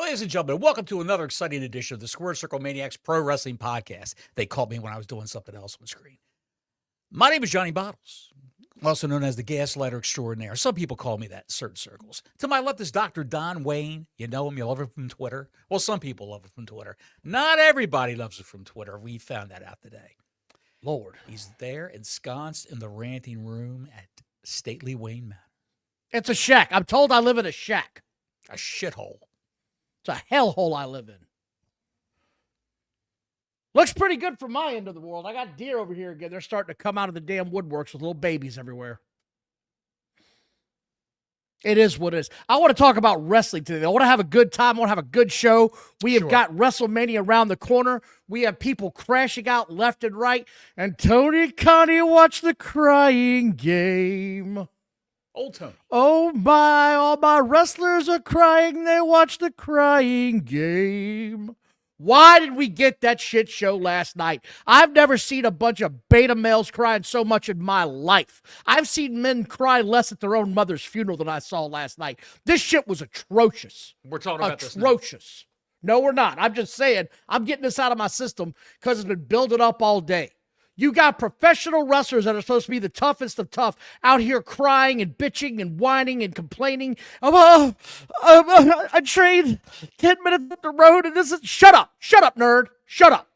Ladies and gentlemen, welcome to another exciting edition of the Square Circle Maniacs Pro Wrestling Podcast. They called me when I was doing something else on the screen. My name is Johnny Bottles, also known as the Gaslighter Extraordinaire. Some people call me that in certain circles. To my left is Dr. Don Wayne. You know him, you love him from Twitter. Well, some people love him from Twitter. Not everybody loves him from Twitter. We found that out today. Lord. He's there ensconced in the ranting room at stately Wayne Manor. It's a shack. I'm told I live in a shack. A shithole. It's a hellhole I live in. Looks pretty good from my end of the world. I got deer over here again. They're starting to come out of the damn woodworks with little babies everywhere. It is what it is. I want to talk about wrestling today. I want to have a good time. I want to have a good show. We have got WrestleMania around the corner. We have people crashing out left and right. And Tony Connie watched the crying game. Old Tony. Oh my, all my wrestlers are crying. They watch the crying game. Why did we get that shit show last night? I've never seen a bunch of beta males crying so much in my life. I've seen men cry less at their own mother's funeral than I saw last night. This shit was atrocious. We're talking about this now. Atrocious. No, we're not. I'm just saying, I'm getting this out of my system because it's been building up all day. You got professional wrestlers that are supposed to be the toughest of tough out here crying and bitching and whining and complaining. I trained 10 minutes up the road and this is... Shut up, nerd. Shut up.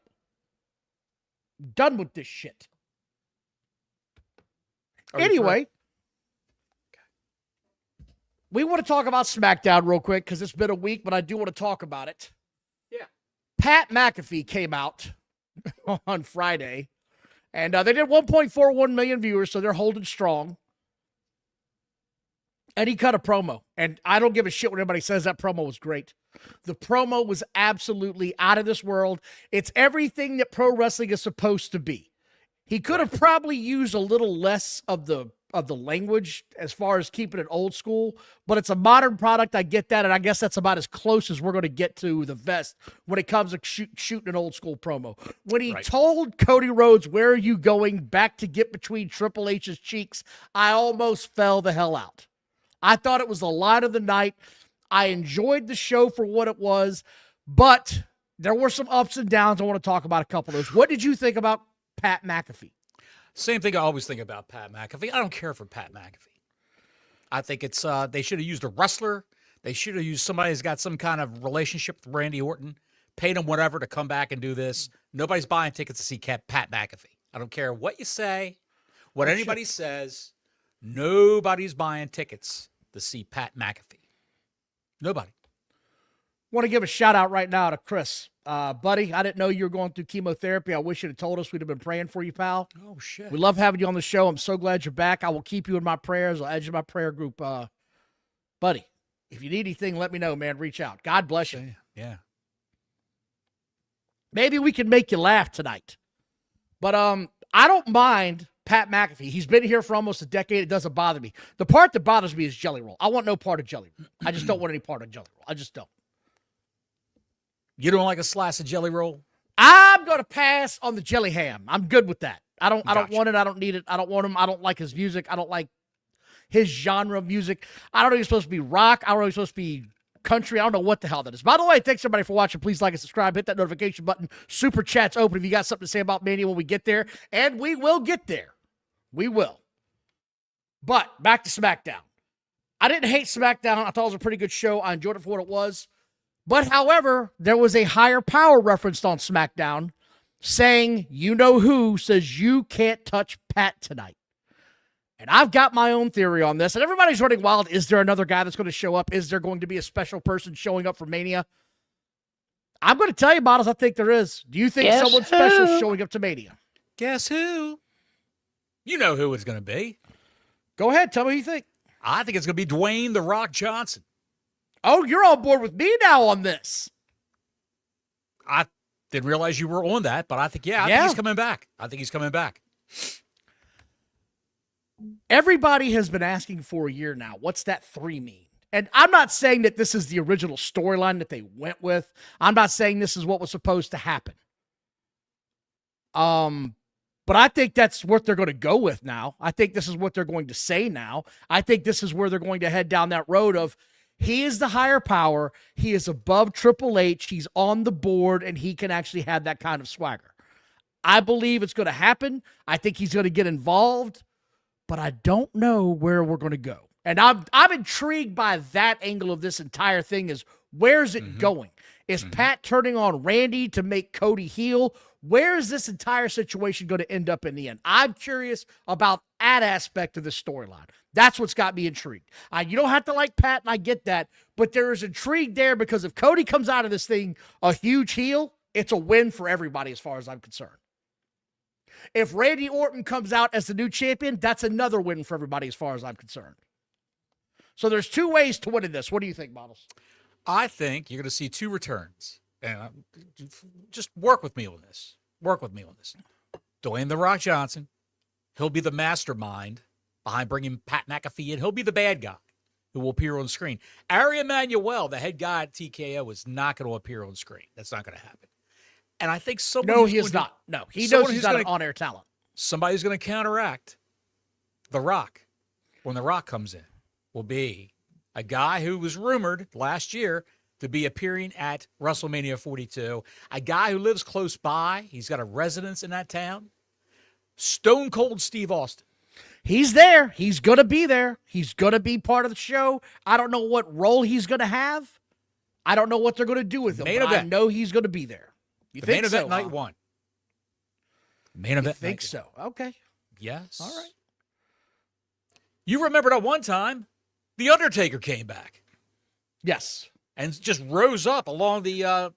I'm done with this shit. Anyway, we want to talk about SmackDown real quick because it's been a week, but I do want to talk about it. Yeah. Pat McAfee came out on Friday. And they did 1.41 million viewers, so they're holding strong. And he cut a promo. And I don't give a shit when anybody says that promo was great. The promo was absolutely out of this world. It's everything that pro wrestling is supposed to be. He could have probably used a little less of the language as far as keeping it old school, but it's a modern product. I get that, and I guess that's about as close as we're going to get to the vest when it comes to shooting an old school promo. When he told Cody Rhodes, "Where are you going?" back to get between Triple H's cheeks, I almost fell the hell out. I thought it was the line of the night. I enjoyed the show for what it was, but there were some ups and downs. I want to talk about a couple of those. What did you think about Pat McAfee? Same thing I always think about Pat McAfee. I don't care for Pat McAfee. I think it's they should have used a wrestler. They should have used somebody who's got some kind of relationship with Randy Orton, paid him whatever to come back and do this. Nobody's buying tickets to see Pat McAfee. I don't care what you say, what anybody says. Nobody's buying tickets to see Pat McAfee. Nobody. Want to give a shout out right now to Chris. Buddy, I didn't know you were going through chemotherapy. I wish you'd have told us. We'd have been praying for you, pal. Oh, shit. We love having you on the show. I'm so glad you're back. I will keep you in my prayers. I'll add you to my prayer group. Buddy, if you need anything, let me know, man. Reach out. God bless you. Yeah. Maybe we can make you laugh tonight. But I don't mind Pat McAfee. He's been here for almost a decade. It doesn't bother me. The part that bothers me is Jelly Roll. I want no part of Jelly Roll. I just don't want any part of Jelly Roll. I just don't. You don't like a slice of Jelly Roll? I'm going to pass on the jelly ham. I'm good with that. I don't want it. I don't need it. I don't want him. I don't like his music. I don't like his genre of music. I don't know if he's supposed to be rock. I don't know if he's supposed to be country. I don't know what the hell that is. By the way, thanks everybody for watching. Please like and subscribe. Hit that notification button. Super chat's open if you got something to say about Mania when we get there. And we will get there. We will. But back to SmackDown. I didn't hate SmackDown. I thought it was a pretty good show. I enjoyed it for what it was. But, however, there was a higher power referenced on SmackDown saying, you know who says you can't touch Pat tonight. And I've got my own theory on this. And everybody's running wild. Is there another guy that's going to show up? Is there going to be a special person showing up for Mania? I'm going to tell you, Bottles, I think there is. Do you think someone special is showing up to Mania? Guess who? You know who it's going to be. Go ahead. Tell me who you think. I think it's going to be Dwayne "The Rock" Johnson. Oh, you're on board with me now on this. I didn't realize you were on that, but I think, I think he's coming back. I think he's coming back. Everybody has been asking for a year now, what's that 3 mean? And I'm not saying that this is the original storyline that they went with. I'm not saying this is what was supposed to happen. But I think that's what they're going to go with now. I think this is what they're going to say now. I think this is where they're going to head down that road of, He is the higher power. He is above Triple H. He's on the board, and he can actually have that kind of swagger. I believe it's going to happen. I think he's going to get involved, but I don't know where we're going to go. And I'm intrigued by that angle of this entire thing is where's it going? Is Pat turning on Randy to make Cody heel? Where is this entire situation going to end up in the end? I'm curious about that aspect of the storyline. That's what's got me intrigued. You don't have to like Pat, and I get that, but there is intrigue there because if Cody comes out of this thing a huge heel, it's a win for everybody as far as I'm concerned. If Randy Orton comes out as the new champion, that's another win for everybody as far as I'm concerned. So there's two ways to win in this. What do you think, Bottles? I think you're going to see two returns. And just work with me on this. Work with me on this. Dwayne "The Rock" Johnson, he'll be the mastermind behind bringing Pat McAfee in. He'll be the bad guy who will appear on screen. Ari Emanuel, the head guy at TKO, is not going to appear on screen. That's not going to happen. And I think No, he is not. No, he knows he's not an on-air talent. Somebody's going to counteract The Rock when The Rock comes in. Will be a guy who was rumored last year to be appearing at WrestleMania 42. A guy who lives close by. He's got a residence in that town. Stone Cold Steve Austin. He's there. He's going to be there. He's going to be part of the show. I don't know what role he's going to have. I don't know what they're going to do with him. But I know he's going to be there. You the think main event so, night one. Main event. You think so? Okay. Yes. All right. You remember that one time The Undertaker came back. Yes. And just rose up along the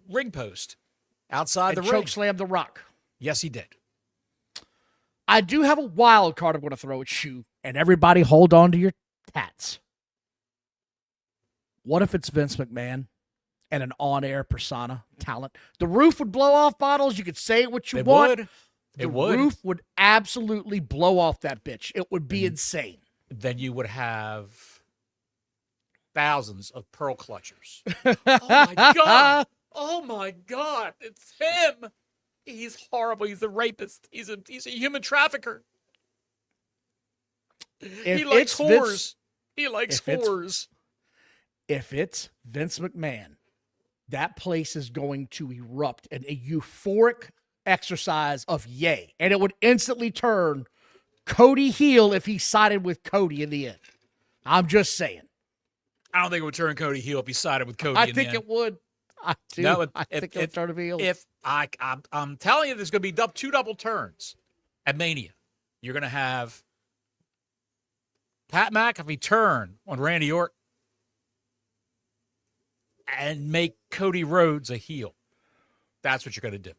ring post outside the ring. Choke slammed The Rock. Yes, he did. I do have a wild card I'm going to throw at you, and everybody hold on to your tats. What if it's Vince McMahon and an on-air persona talent? The roof would blow off, Bottles. You could say what you want. It would. The roof would absolutely blow off that bitch. It would be insane. Then you would have thousands of pearl clutchers. Oh, my God. Oh, my God. It's him. He's horrible. He's a rapist. He's a human trafficker. He likes whores. He likes whores. If it's Vince McMahon, that place is going to erupt in a euphoric exercise of yay. And it would instantly turn Cody heel if he sided with Cody in the end. I'm just saying. I don't think it would turn Cody heel if he sided with Cody in the end. I think it would. I do. No, I think it would turn him heel. I'm telling you, there's going to be two double turns at Mania. You're going to have Pat McAfee turn on Randy Orton and make Cody Rhodes a heel. That's what you're going to do.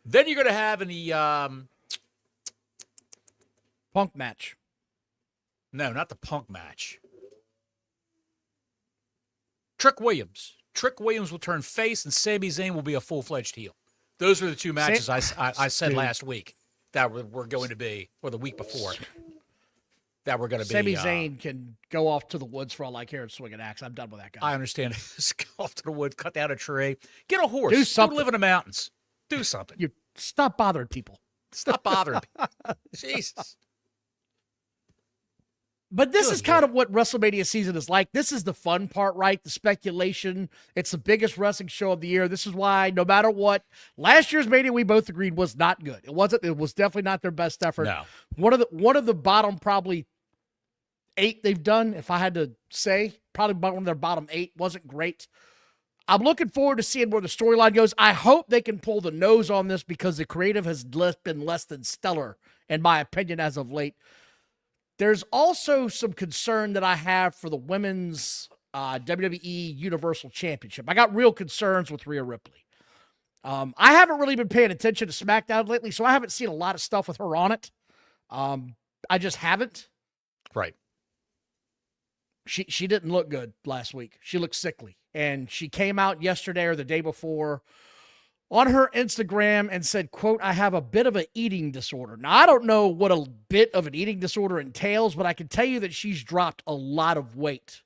Then you're going to have in the Punk match. No, not the Punk match. Trick Williams. Trick Williams will turn face, and Sami Zayn will be a full-fledged heel. Those were the two matches I said last week that were going to be, or the week before, that were going to be. Sami Zayn can go off to the woods for all I care and swing an axe. I'm done with that guy. I understand. Go off to the woods, cut down a tree, get a horse, do something. Go live in the mountains. Do something. You stop bothering people. Stop bothering people. Jesus. But this is kind of what WrestleMania season is like. This is the fun part, right? The speculation. It's the biggest wrestling show of the year. This is why, no matter what, last year's Mania we both agreed was not good. It wasn't. It was definitely not their best effort. No. One of the bottom probably 8 they've done, if I had to say, probably one of their bottom 8 wasn't great. I'm looking forward to seeing where the storyline goes. I hope they can pull the nose on this because the creative has been less than stellar, in my opinion, as of late. There's also some concern that I have for the women's WWE Universal Championship. I got real concerns with Rhea Ripley. I haven't really been paying attention to SmackDown lately, so I haven't seen a lot of stuff with her on it. I just haven't. Right. She didn't look good last week. She looked sickly. And she came out yesterday or the day before on her Instagram and said, quote, "I have a bit of an eating disorder." Now, I don't know what a bit of an eating disorder entails, but I can tell you that she's dropped a lot of weight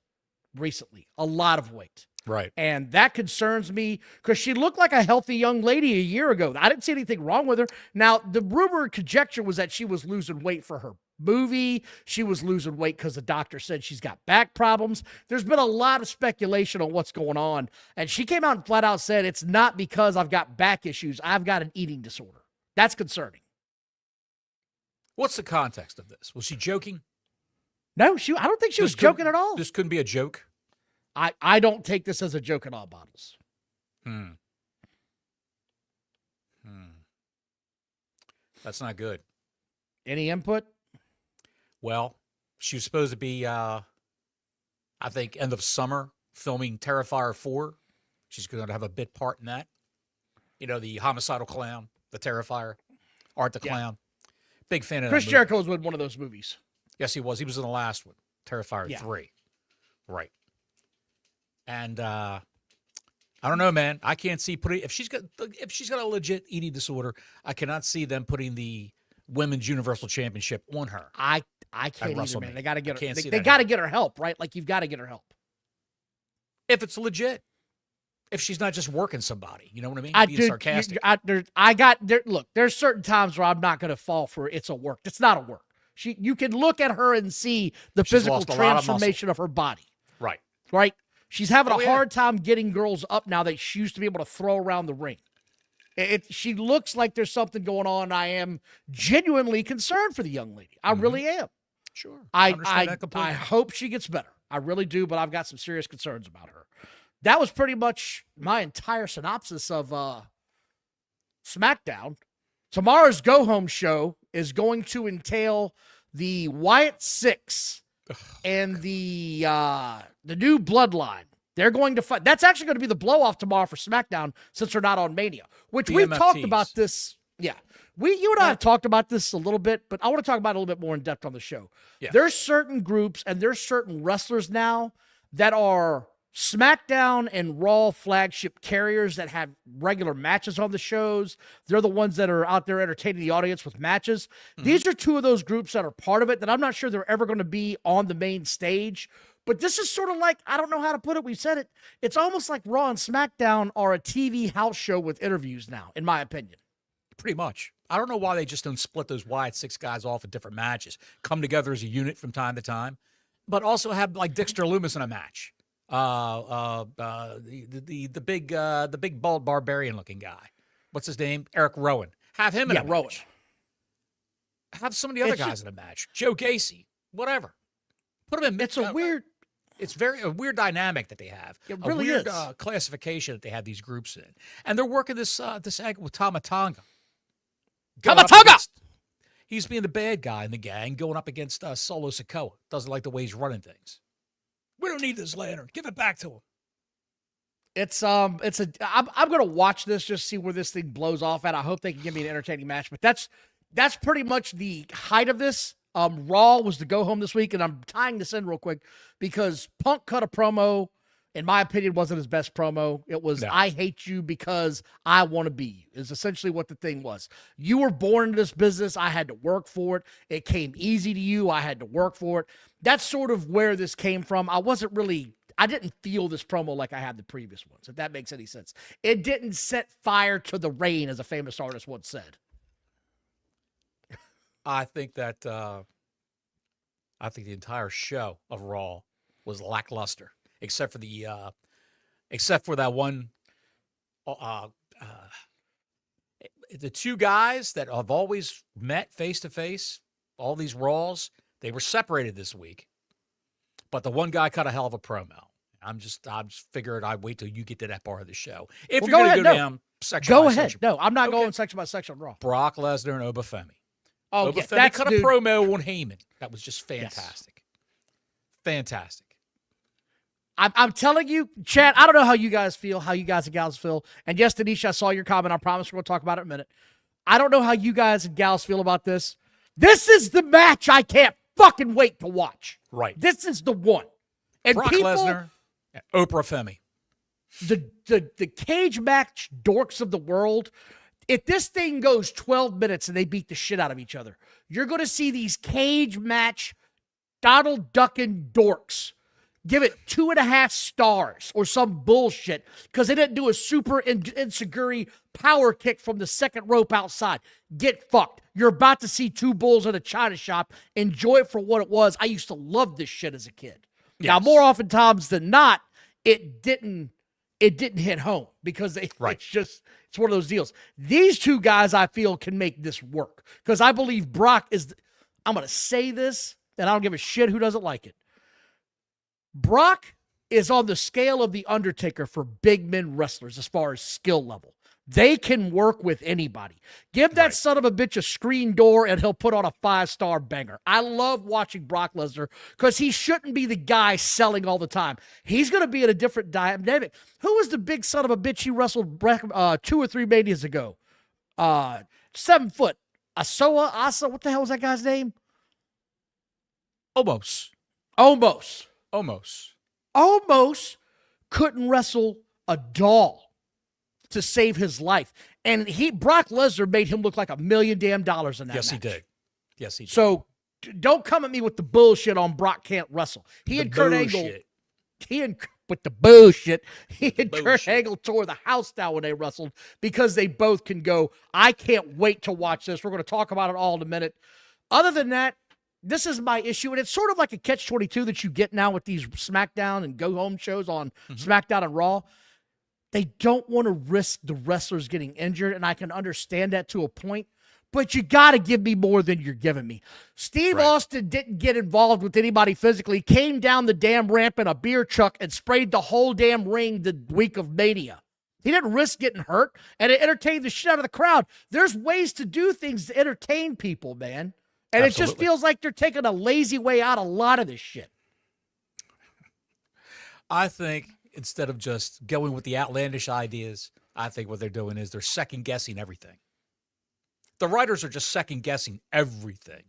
recently. A lot of weight. Right. And that concerns me because she looked like a healthy young lady a year ago. I didn't see anything wrong with her. Now, the rumor and conjecture was that she was losing weight for her movie. She was losing weight because the doctor said she's got back problems. There's been a lot of speculation on what's going on. And she came out and flat out said, it's not because I've got back issues. I've got an eating disorder. That's concerning. What's the context of this? Was she joking? No, I don't think she was joking at all. This couldn't be a joke. I don't take this as a joke at all, Bottles. That's not good. Any input? Well, she was supposed to be, I think, end of summer filming Terrifier 4. She's going to have a bit part in that. You know, the homicidal clown, the Terrifier, Art the Clown. Big fan of Chris that movie. Jericho was in one of those movies. Yes, he was. He was in the last one, Terrifier 3. Right. And I don't know, man. I can't see putting if she's got a legit eating disorder, I cannot see them putting the Women's Universal Championship on her. I can't either, man. They got to get her. They got to get her help, right? Like you've got to get her help. If it's legit. If she's not just working somebody, you know what I mean? Being sarcastic. Look, there's certain times where I'm not going to fall for it's a work. It's not a work. You can look at her and see the physical transformation of her body. Right. Right. She's having a hard time getting girls up now that she used to be able to throw around the ring. She looks like there's something going on. I am genuinely concerned for the young lady. I really am. Sure. I hope she gets better. I really do, but I've got some serious concerns about her. That was pretty much my entire synopsis of SmackDown. Tomorrow's go-home show is going to entail the Wyatt Six and the new Bloodline. They're going to fight. That's actually going to be the blow-off tomorrow for SmackDown since they're not on Mania, which we've talked about this. Yeah. You and I have talked about this a little bit, but I want to talk about it a little bit more in depth on the show. Yeah. There's certain groups and there's certain wrestlers now that are SmackDown and Raw flagship carriers that have regular matches on the shows. They're the ones that are out there entertaining the audience with matches. These are two of those groups that are part of it that I'm not sure they're ever going to be on the main stage. But this is sort of like, I don't know how to put it. We've said it. It's almost like Raw and SmackDown are a TV house show with interviews now, in my opinion. Pretty much. I don't know why they just don't split those Wyatt Six guys off in different matches. Come together as a unit from time to time. But also have like Dexter Lumis in a match. The big bald barbarian looking guy. What's his name? Eric Rowan. Have him in a match. Have some of the other guys in a match. Joe Gacy. Whatever. Put them in. It's a weird dynamic that they have. It really is. Classification that they have these groups in. And they're working this angle with Tama Tonga. He's being the bad guy in the gang going up against Solo Sikoa. Doesn't like the way he's running things. We don't need this lantern. Give it back to him. I'm going to watch this, just see where this thing blows off at. I hope they can give me an entertaining match, but that's pretty much the height of this. Raw was the go home this week, and I'm tying this in real quick because Punk cut a promo. In my opinion, wasn't his best promo. It was, I hate you because I want to be you, is essentially what the thing was. You were born into this business. I had to work for it. It came easy to you. I had to work for it. That's sort of where this came from. I didn't feel this promo like I had the previous ones, if that makes any sense. It didn't set fire to the rain, as a famous artist once said. I think that the entire show of Raw was lackluster. Except for that one, the two guys that have always met face to face, all these Raws, they were separated this week. But the one guy cut a hell of a promo. I'm just figured I'd wait till you get to that part of the show. If you're going to go down section by section. No, I'm not going section by section on Raw. Brock Lesnar and Obafemi. Oh, Obafemi cut a promo on Heyman. That was just fantastic. Yes. Fantastic. I'm telling you, Chad, I don't know how you guys feel, how you guys and gals feel. And yes, Denise, I saw your comment. I promise we're going to talk about it in a minute. I don't know how you guys and gals feel about this. This is the match I can't fucking wait to watch. Right. This is the one. And Brock Lesnar and Oprah Femi. The cage match dorks of the world, if this thing goes 12 minutes and they beat the shit out of each other, you're going to see these cage match Donald Duckin dorks give it 2.5 stars or some bullshit because they didn't do a super insecurity power kick from the second rope outside. Get fucked. You're about to see two bulls in a china shop. Enjoy it for what it was. I used to love this shit as a kid. Yes. Now, more oftentimes than not, it didn't hit home because it's one of those deals. These two guys, I feel, can make this work because I believe Brock is, I'm going to say this, and I don't give a shit who doesn't like it. Brock is on the scale of The Undertaker for big men wrestlers as far as skill level. They can work with anybody. Give that son of a bitch a screen door and he'll put on a 5-star banger. I love watching Brock Lesnar because he shouldn't be the guy selling all the time. He's going to be in a different dynamic. Who was the big son of a bitch he wrestled 2 or 3 Manias ago? 7 foot. Asa, what the hell was that guy's name? Almost couldn't wrestle a doll to save his life. And Brock Lesnar made him look like $1 million in that match. Yes, he did. So don't come at me with the bullshit on Brock can't wrestle. He and Kurt Angle tore the house down when they wrestled because they both can go, I can't wait to watch this. We're going to talk about it all in a minute. Other than that, this is my issue, and it's sort of like a catch-22 that you get now with these SmackDown and go-home shows on SmackDown and Raw. They don't want to risk the wrestlers getting injured, and I can understand that to a point, but you got to give me more than you're giving me. Steve Austin didn't get involved with anybody physically, came down the damn ramp in a beer truck and sprayed the whole damn ring the week of Mania. He didn't risk getting hurt, and it entertained the shit out of the crowd. There's ways to do things to entertain people, man. And It just feels like they're taking a lazy way out of a lot of this shit. I think instead of just going with the outlandish ideas, I think what they're doing is they're second-guessing everything. The writers are just second-guessing everything.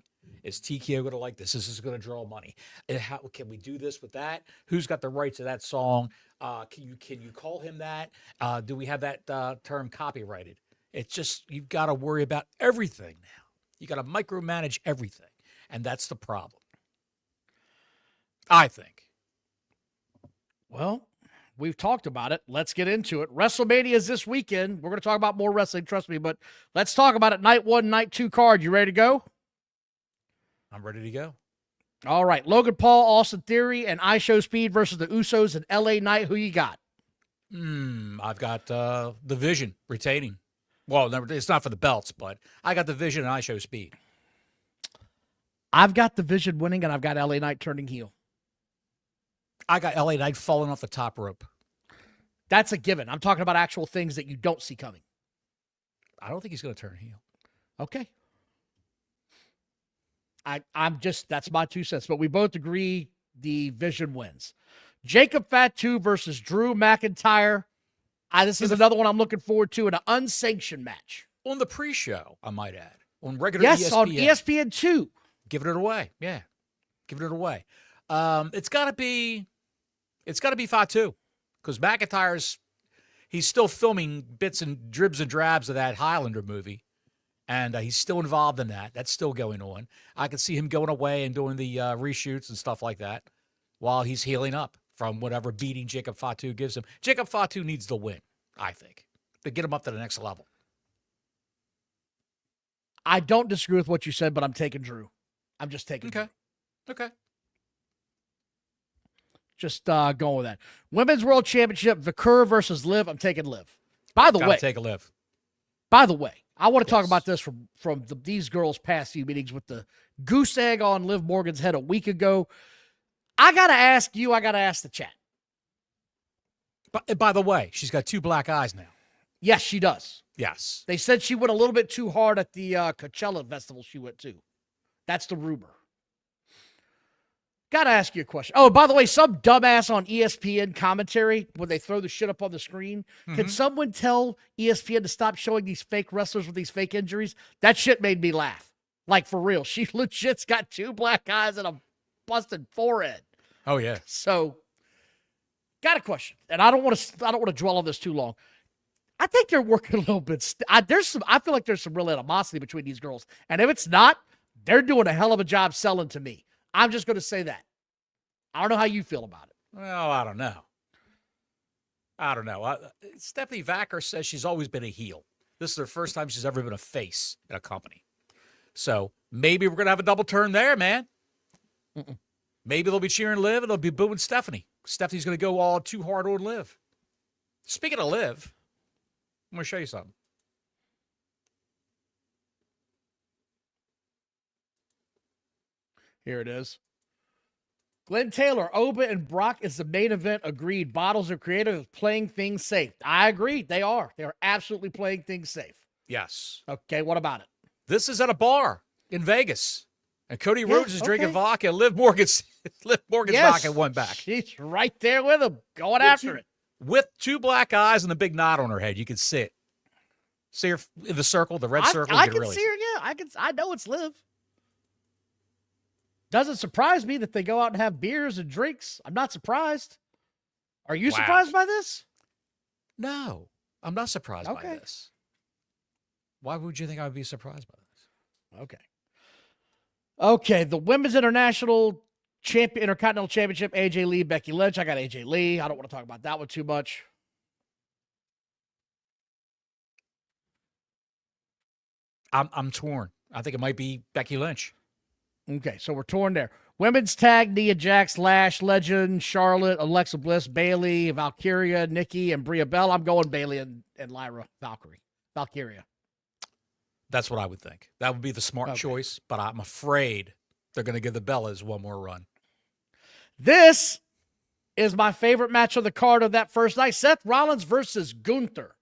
Is TKO going to like this? Is this going to draw money? How can we do this with that? Who's got the rights to that song? Can you call him that? Do we have that term copyrighted? It's just, you've got to worry about everything now. You got to micromanage everything, and that's the problem, I think. Well, we've talked about it. Let's get into it. WrestleMania is this weekend. We're going to talk about more wrestling, trust me, but let's talk about it. Night 1, Night 2 card. You ready to go? I'm ready to go. All right. Logan Paul, Austin Theory, and IShow Speed versus the Usos and LA Knight. Who you got? I've got the Vision retaining. Well, it's not for the belts, but I got the Vision and IShow Speed. I've got the Vision winning, and I've got LA Knight turning heel. I got LA Knight falling off the top rope. That's a given. I'm talking about actual things that you don't see coming. I don't think he's going to turn heel. Okay. That's my 2 cents, but we both agree the Vision wins. Jacob Fatu versus Drew McIntyre. This is another one I'm looking forward to in an unsanctioned match. On the pre-show, I might add. On regular ESPN. On ESPN2. Giving it away. Yeah. Giving it away. It's got to be Fatu because he's still filming bits and dribs and drabs of that Highlander movie, and he's still involved in that. That's still going on. I can see him going away and doing the reshoots and stuff like that while he's healing up from whatever beating Jacob Fatu gives him. Jacob Fatu needs the win, I think, to get him up to the next level. I don't disagree with what you said, but I'm taking Drew. I'm just taking Drew. Okay. Just going with that. Women's World Championship, Vikur versus Liv. I'm taking Liv. By the way, take a Liv. By the way, I want to talk about this from these girls' past few meetings with the goose egg on Liv Morgan's head a week ago. I got to ask you, I got to ask the chat. By the way, she's got 2 black eyes now. Yes, she does. Yes. They said she went a little bit too hard at the Coachella festival she went to. That's the rumor. Got to ask you a question. Oh, by the way, some dumbass on ESPN commentary, when they throw the shit up on the screen, can someone tell ESPN to stop showing these fake wrestlers with these fake injuries? That shit made me laugh. Like, for real. She legit's got 2 black eyes and a busted forehead. Oh, yeah. So, got a question. And I don't want to dwell on this too long. I think they're working a little bit. I feel like there's some real animosity between these girls. And if it's not, they're doing a hell of a job selling to me. I'm just going to say that. I don't know how you feel about it. Well, I don't know. Stephanie Vacker says she's always been a heel. This is the first time she's ever been a face in a company. So maybe we're going to have a double turn there, man. Maybe they'll be cheering Liv and they'll be booing Stephanie. Stephanie's going to go all too hard on Liv. Speaking of Liv, I'm going to show you something. Here it is. Glenn Taylor, Oba and Brock is the main event. Agreed. Bottles are creative, playing things safe. I agree. They are. They are absolutely playing things safe. Yes. Okay, what about it? This is at a bar in Vegas. And Cody Rhodes is drinking vodka. Liv Morgan's vodka won back. She's right there with him, going after it. With two black eyes and a big knot on her head. You can see it. See her in the circle, the red circle. I can see her, yeah. I know it's Liv. Doesn't surprise me that they go out and have beers and drinks. I'm not surprised. Are you surprised by this? No, I'm not surprised by this. Why would you think I would be surprised by this? Okay, the Women's Intercontinental Championship, AJ Lee, Becky Lynch. I got AJ Lee. I don't want to talk about that one too much. I'm torn. I think it might be Becky Lynch. Okay, so we're torn there. Women's tag, Nia Jax, Lash, Legend, Charlotte, Alexa Bliss, Bayley, Valkyria, Nikki, and Bria Bell. I'm going Bayley and Lyra Valkyria. That's what I would think. That would be the smart choice, but I'm afraid they're going to give the Bellas one more run. This is my favorite match on the card of that first night. Seth Rollins versus Gunther.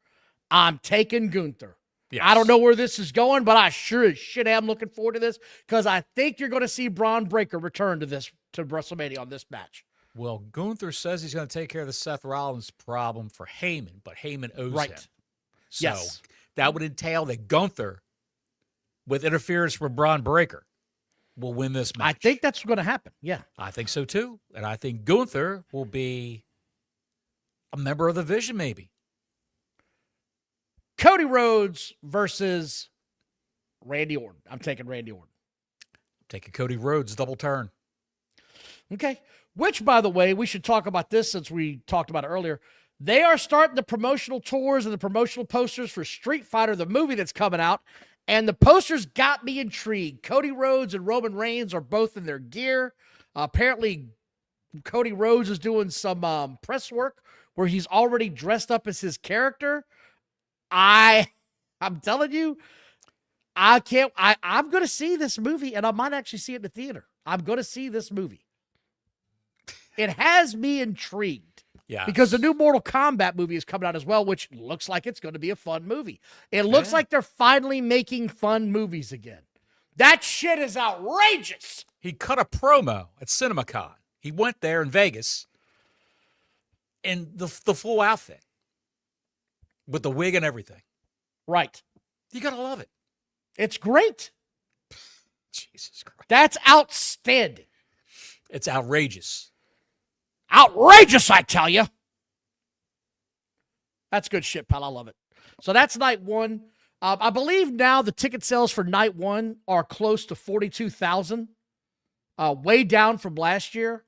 I'm taking Gunther. Yes. I don't know where this is going, but I sure as shit am looking forward to this because I think you're going to see Braun Breaker return to WrestleMania on this match. Well, Gunther says he's going to take care of the Seth Rollins problem for Heyman, but Heyman owes him. So that would entail that Gunther, with interference from Braun Breaker, will win this match. I think that's going to happen. Yeah. I think so too. And I think Gunther will be a member of the Vision maybe. Cody Rhodes versus Randy Orton. I'm taking Randy Orton. Taking Cody Rhodes, double turn. Okay. Which, by the way, we should talk about this since we talked about it earlier. They are starting the promotional tours and the promotional posters for Street Fighter, the movie that's coming out. And the posters got me intrigued. Cody Rhodes and Roman Reigns are both in their gear. Apparently, Cody Rhodes is doing some press work where he's already dressed up as his character. I'm telling you, I'm going to see this movie, and I might actually see it in the theater. I'm going to see this movie. It has me intrigued. Yeah. Because the new Mortal Kombat movie is coming out as well, which looks like it's going to be a fun movie. It looks like they're finally making fun movies again. That shit is outrageous. He cut a promo at CinemaCon. He went there in Vegas in the full outfit with the wig and everything. Right. You got to love it. It's great. Jesus Christ. That's outstanding. It's outrageous. Outrageous, I tell you. That's good shit, pal. I love it. So that's night one. I believe now the ticket sales for night one are close to 42,000, way down from last year.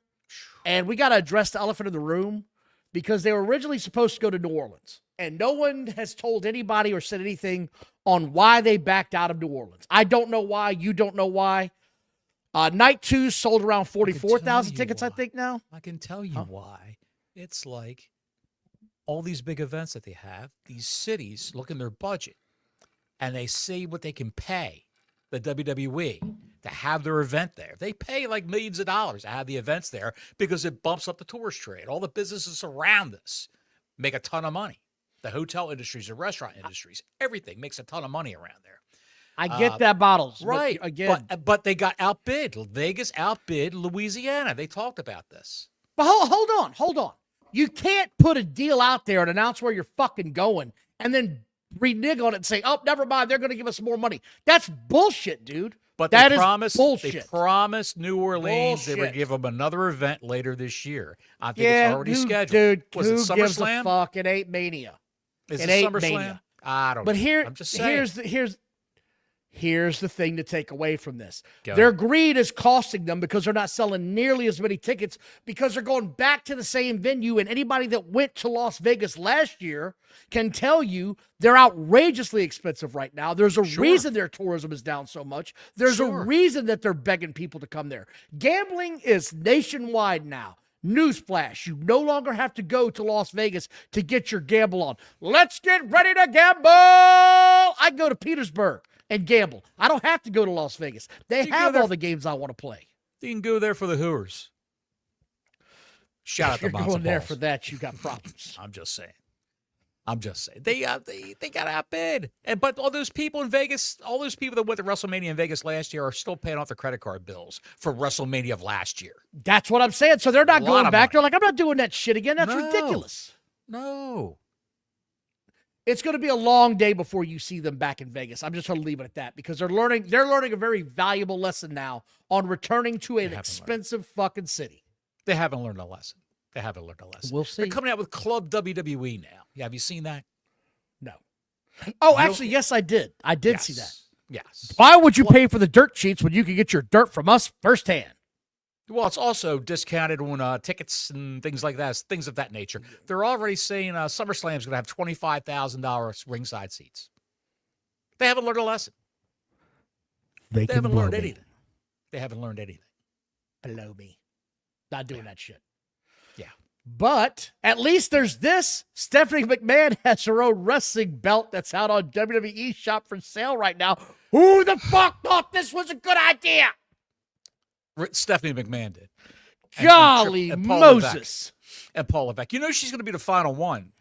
And we got to address the elephant in the room because they were originally supposed to go to New Orleans. And no one has told anybody or said anything on why they backed out of New Orleans. I don't know why. You don't know why. Night two sold around 44,000 tickets, I think, now. I can tell you why. It's like all these big events that they have, these cities look in their budget, and they see what they can pay the WWE to have their event there. They pay like millions of dollars to have the events there because it bumps up the tourist trade. All the businesses around us make a ton of money. The hotel industries, the restaurant industries, everything makes a ton of money around there. I get that, Bottles. Right. But again, but they got outbid. Vegas outbid Louisiana. They talked about this. But hold on. You can't put a deal out there and announce where you're fucking going and then renege on it and say, oh, never mind, they're going to give us more money. That's bullshit, dude. But that they is bullshit. They promised New Orleans they would give them another event later this year. I think it's already scheduled. Dude, was it SummerSlam? Gives a fuck? It ain't Mania. Is it SummerSlam? I don't know. But I'm just saying. here's Here's the thing to take away from this. Go Their ahead. greed is costing them because they're not selling nearly as many tickets because they're going back to the same venue. And anybody that went to Las Vegas last year can tell you they're outrageously expensive right now. There's a reason their tourism is down so much. There's a reason that they're begging people to come there. Gambling is nationwide now. Newsflash, you no longer have to go to Las Vegas to get your gamble on. Let's get ready to gamble. I go to Petersburg and gamble. I don't have to go to Las Vegas. They have all the games I want to play. You can go there for the Hoovers. Shout out If to you're Bonds going and there Balls. for that, you got problems. I'm just saying. They got outbid. But all those people in Vegas, all those people that went to WrestleMania in Vegas last year are still paying off their credit card bills for WrestleMania of last year. That's what I'm saying. So they're not A lot going of back. money. They're like, I'm not doing that shit again. That's No. ridiculous. No. It's going to be a long day before you see them back in Vegas. I'm just going to leave it at that because they're learning a very valuable lesson now on returning to an expensive fucking city. They haven't learned a lesson. We'll see. They're coming out with Club WWE now. Yeah, have you seen that? No. Oh, actually, yes, I did. I did see that. Yes. Why would you pay for the dirt sheets when you can get your dirt from us firsthand? Well, it's also discounted on tickets and things like that, things of that nature. They're already saying SummerSlam's going to have $25,000 ringside seats. They haven't learned a lesson. They haven't learned anything. They haven't learned anything. Blow me. Not doing that shit. Yeah. But at least there's this. Stephanie McMahon has her own wrestling belt that's out on WWE Shop for sale right now. Who the fuck thought this was a good idea? Stephanie McMahon did. Golly and Paul Moses. And Paul Levesque. You know she's going to be the final one,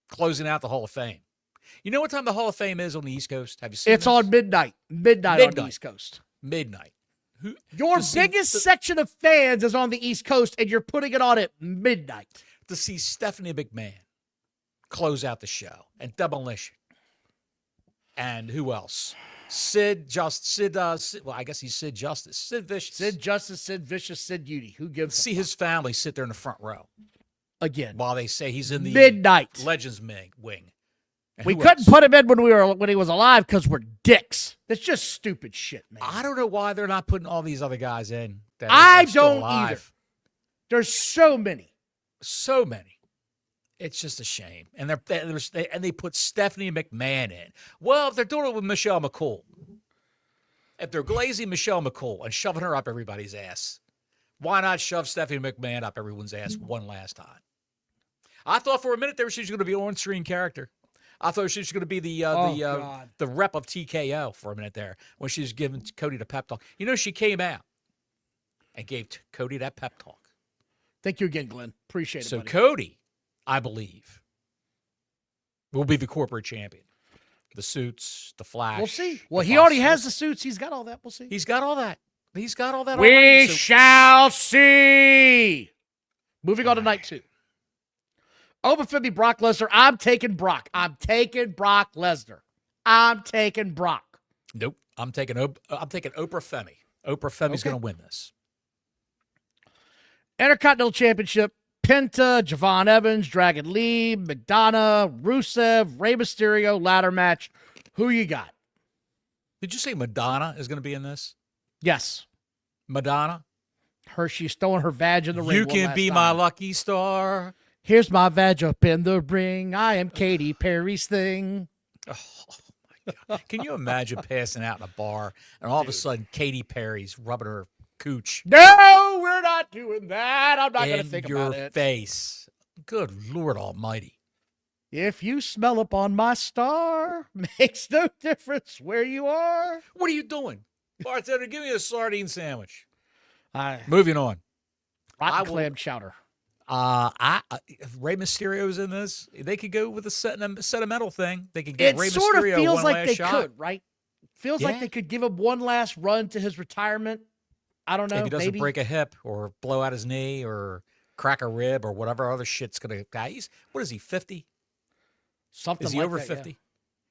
closing out the Hall of Fame. You know what time the Hall of Fame is on the East Coast? Have you seen It's this? on midnight. Midnight on the East Coast. Midnight. Your biggest section of fans is on the East Coast, and you're putting it on at midnight. To see Stephanie McMahon close out the show and Demolition. And who else? Well, I guess he's Sid Justice. Sid Vicious. Sid Justice, Sid Vicious, Sid Beauty. Who gives See his family sit there in the front row. Again. While they say he's in the midnight Legends wing. And we who couldn't else? put him in when he was alive because we're dicks. That's just stupid shit, man. I don't know why they're not putting all these other guys in. I don't either. There's so many. So many. It's just a shame. And they put Stephanie McMahon in. Well, if they're doing it with Michelle McCool, if they're glazing Michelle McCool and shoving her up everybody's ass, why not shove Stephanie McMahon up everyone's ass one last time? I thought for a minute there she was going to be an on-screen character. I thought she was going to be the rep of TKO for a minute there when she was giving Cody the pep talk. You know, she came out and gave Cody that pep talk. Thank you again, Glenn. Appreciate it, So buddy. Cody, I believe, will be the corporate champion. The suits, the flash. We'll see. Well, he already has the suits. He's got all that. We'll see. He's got all that. We already, shall see. Moving on to night 2. Open Fibby Brock Lesnar. I'm taking Brock. I'm taking Brock Lesnar. I'm taking Brock. Nope. I'm taking Oprah Femi. Oprah Femi's going to win this. Intercontinental Championship. Penta, Javon Evans, Dragon Lee, McDonough, Rusev, Rey Mysterio, ladder match. Who you got? Did you say Madonna is going to be in this? Yes. Madonna? She's throwing her vag in the ring. You can be my lucky star. Here's my vag up in the ring. I am Katy Perry's thing. Oh, my God. Can you imagine passing out in a bar and all of a sudden Katy Perry's rubbing her cooch? No, we're not doing that. I'm not going to think about it. In your face. Good Lord Almighty. If you smell upon my star, makes no difference where you are. What are you doing? Bartender, give me a sardine sandwich. I Moving on. rotten clam chowder. If Rey Mysterio's in this, they could go with a sentimental thing. They could give It Rey sort of Mysterio feels one like last they shot. could, right? Feels like they could give him one last run to his retirement. I don't know. If he doesn't maybe. break a hip or blow out his knee or crack a rib or whatever other shit's going to. What is he, 50? Something is he like over that, 50? Yeah.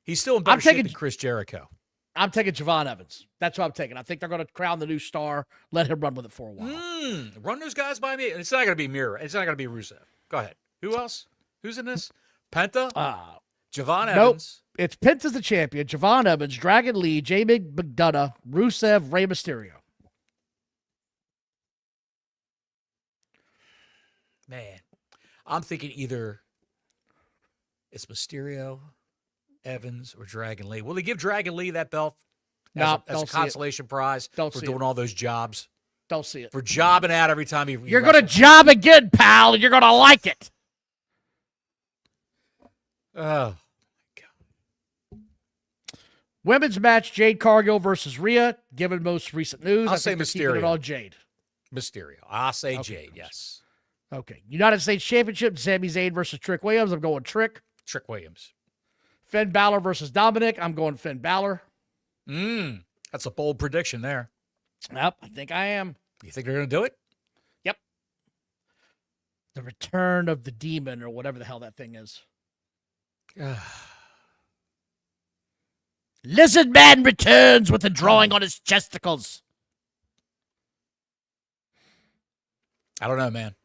He's still in better shape than Chris Jericho. I'm taking Javon Evans. That's what I'm taking. I think they're going to crown the new star. Let him run with it for a while. Run those guys by me. It's not going to be Mira. It's not going to be Rusev. Go ahead. Who else? Who's in this? Penta? Javon Nope. Evans. It's Pence as the champion, Javon Evans, Dragon Lee, Jamie McDonough, Rusev, Rey Mysterio. Man, I'm thinking either it's Mysterio, Evans, or Dragon Lee. Will they give Dragon Lee that belt as a consolation prize for doing all those jobs? Don't see it. For jobbing out every time he You're going to job again, pal, and you're going to like it. Oh. Women's match, Jade Cargill versus Rhea. Given most recent news, I'll I say think they're keeping it all Jade. Mysterio. I'll say Jade, yes. Okay. United States Championship, Sami Zayn versus Trick Williams. I'm going Trick. Trick Williams. Finn Balor versus Dominic. I'm going Finn Balor. That's a bold prediction there. Yep, I think I am. You think they're going to do it? Yep. The return of the demon or whatever the hell that thing is. Lizard Man returns with a drawing on his chesticles. I don't know, man.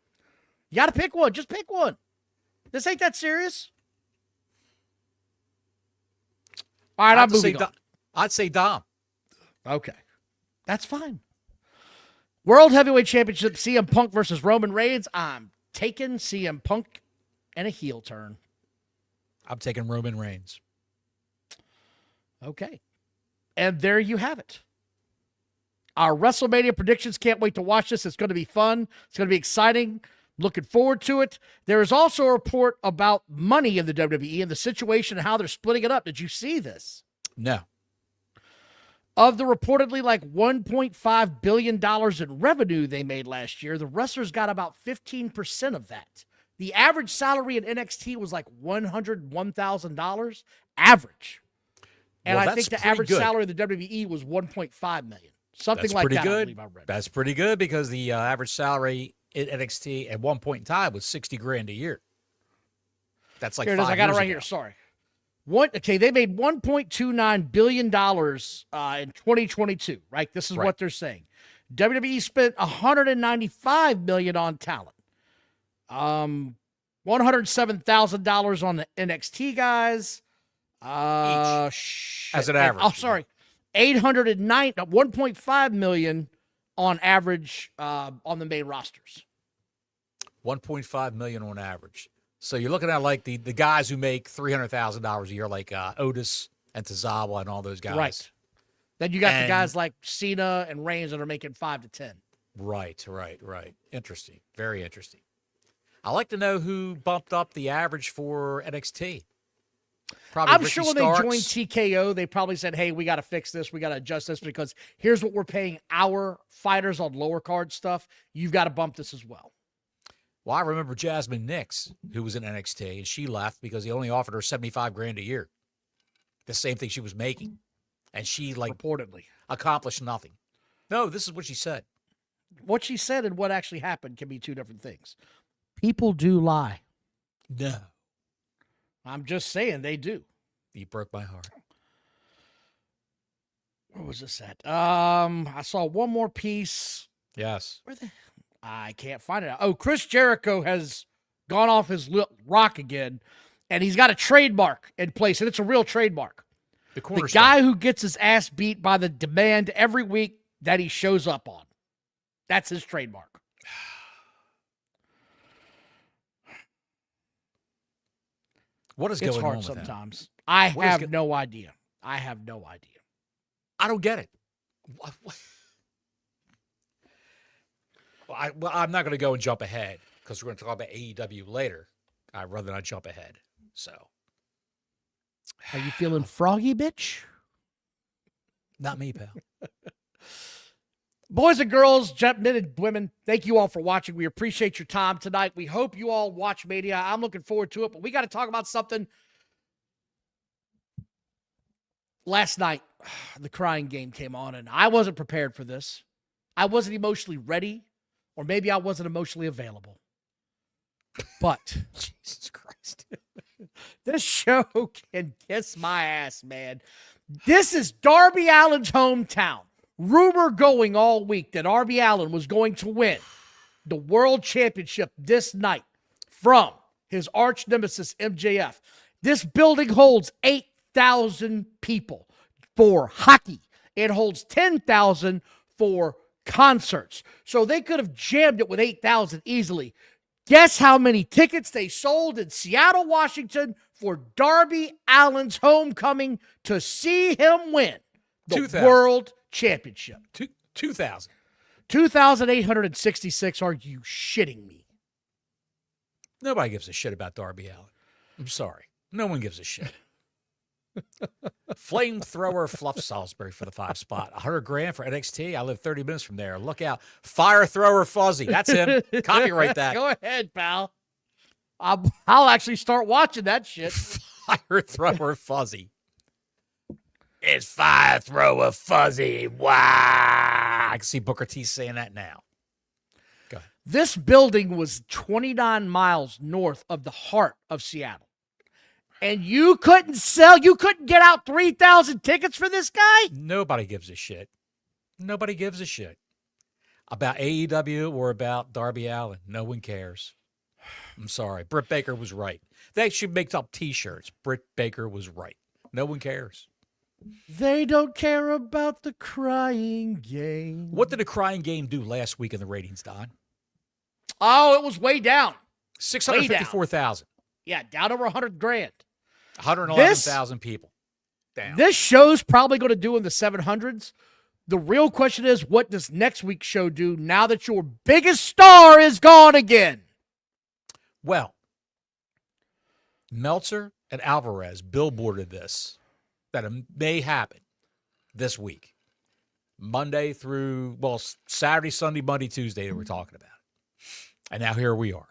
You got to pick one. Just pick one. This ain't that serious. All right, I'm moving on. I'd say Dom. Okay. That's fine. World Heavyweight Championship, CM Punk versus Roman Reigns. I'm taking CM Punk and a heel turn. I'm taking Roman Reigns. Okay. And there you have it. Our WrestleMania predictions. Can't wait to watch this. It's going to be fun. It's going to be exciting. Looking forward to it. There is also a report about money in the WWE and the situation and how they're splitting it up. Did you see this? No. Of the reportedly like $1.5 billion in revenue they made last year, the wrestlers got about 15% of that. The average salary in NXT was like $101,000 average. And I think the average salary of the WWE was $1.5 million. Something like that, I believe I read. That's pretty good because the average salary in NXT at one point in time was $60,000 a year. That's like here it is. I got it right here. Sorry. They made $1.29 billion in 2022, right? This is what they're saying. WWE spent $195 million on talent. $107,000 on the NXT guys. Each. As an average. $1.5 million on average on the main rosters. $1.5 million on average. So you're looking at like the guys who make $300,000 a year, like Otis and Tozawa and all those guys. Right. Then you got the guys like Cena and Reigns that are making 5 to 10. Right. Interesting. Very interesting. I'd like to know who bumped up the average for NXT. Probably I'm Ricky sure when Starks. they joined TKO, they probably said, hey, we got to fix this. We got to adjust this because here's what we're paying our fighters on lower card stuff. You've got to bump this as well. Well, I remember Jasmine Nix, who was in NXT, and she left because he only offered her $75,000 a year. The same thing she was making. And she, reportedly accomplished nothing. No, this is what she said. What she said and what actually happened can be two different things. People do lie. No. I'm just saying they do. You broke my heart. Where was this at? I saw one more piece. Yes. I can't find it. Oh, Chris Jericho has gone off his rock again, and he's got a trademark in place, and it's a real trademark. The guy who gets his ass beat by the demand every week that he shows up on. That's his trademark. What is going on with him? It's hard sometimes. I have no idea. I don't get it. Well, I'm not going to go and jump ahead because we're going to talk about AEW later. Rather than I jump ahead. So, are you feeling froggy, bitch? Not me, pal. Boys and girls, men and women, thank you all for watching. We appreciate your time tonight. We hope you all watch Mania. I'm looking forward to it, but we got to talk about something. Last night, the crying game came on, and I wasn't prepared for this. I wasn't emotionally ready, or maybe I wasn't emotionally available. But Jesus Christ. This show can kiss my ass, man. This is Darby Allin's hometown. Rumor going all week that Darby Allin was going to win the World Championship this night from his arch nemesis, MJF. This building holds 8,000 people for hockey. It holds 10,000 for concerts. So they could have jammed it with 8,000 easily. Guess how many tickets they sold in Seattle, Washington for Darby Allin's homecoming to see him win the 2,000. World Championship? 2,000. 2,866. Are you shitting me? Nobody gives a shit about Darby Allin. I'm sorry. No one gives a shit. Flamethrower Fluff Salisbury for the 5 spot. $100,000 for NXT. I live 30 minutes from there. Look out. Fire Thrower Fuzzy. That's him. Copyright that. Go ahead, pal. I'll actually start watching that shit. Fire Thrower Fuzzy. It's Fire Thrower Fuzzy. Wow. I can see Booker T saying that now. Go ahead. This building was 29 miles north of the heart of Seattle. And you couldn't get out 3,000 tickets for this guy? Nobody gives a shit. Nobody gives a shit about AEW or about Darby Allin. No one cares. I'm sorry. Britt Baker was right. They should make up T-shirts. Britt Baker was right. No one cares. They don't care about the crying game. What did the crying game do last week in the ratings, Don? Oh, it was way down. 654,000. Yeah, down over 100,000. 111,000 people. Down. This show's probably going to do in the 700s. The real question is, what does next week's show do now that your biggest star is gone again? Well, Meltzer and Alvarez billboarded this, that it may happen this week. Monday through, Saturday, Sunday, Monday, Tuesday that we're talking about it. And now here we are.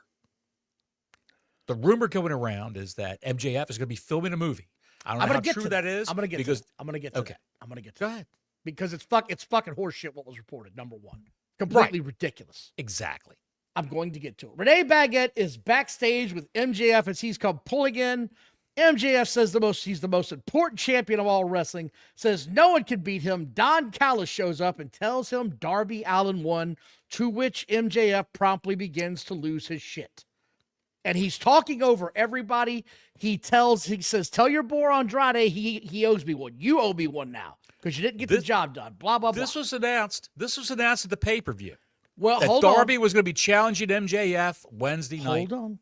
The rumor going around is that MJF is going to be filming a movie. I don't know how true that is. I'm going to get to that. I'm going to get to that. I'm going to get to that. Go ahead. Because it's fucking horseshit what was reported, number one. Completely ridiculous. Exactly. I'm going to get to it. Renee Baguette is backstage with MJF as he's come pulling in. MJF says he's the most important champion of all wrestling, says no one can beat him. Don Callis shows up and tells him Darby Allin won, to which MJF promptly begins to lose his shit. And he's talking over everybody. He says, tell your boy Andrade he owes me one. You owe me one now because you didn't get the job done. Blah, blah, blah. This was announced at the pay-per-view. Well, that Darby was going to be challenging MJF Wednesday night on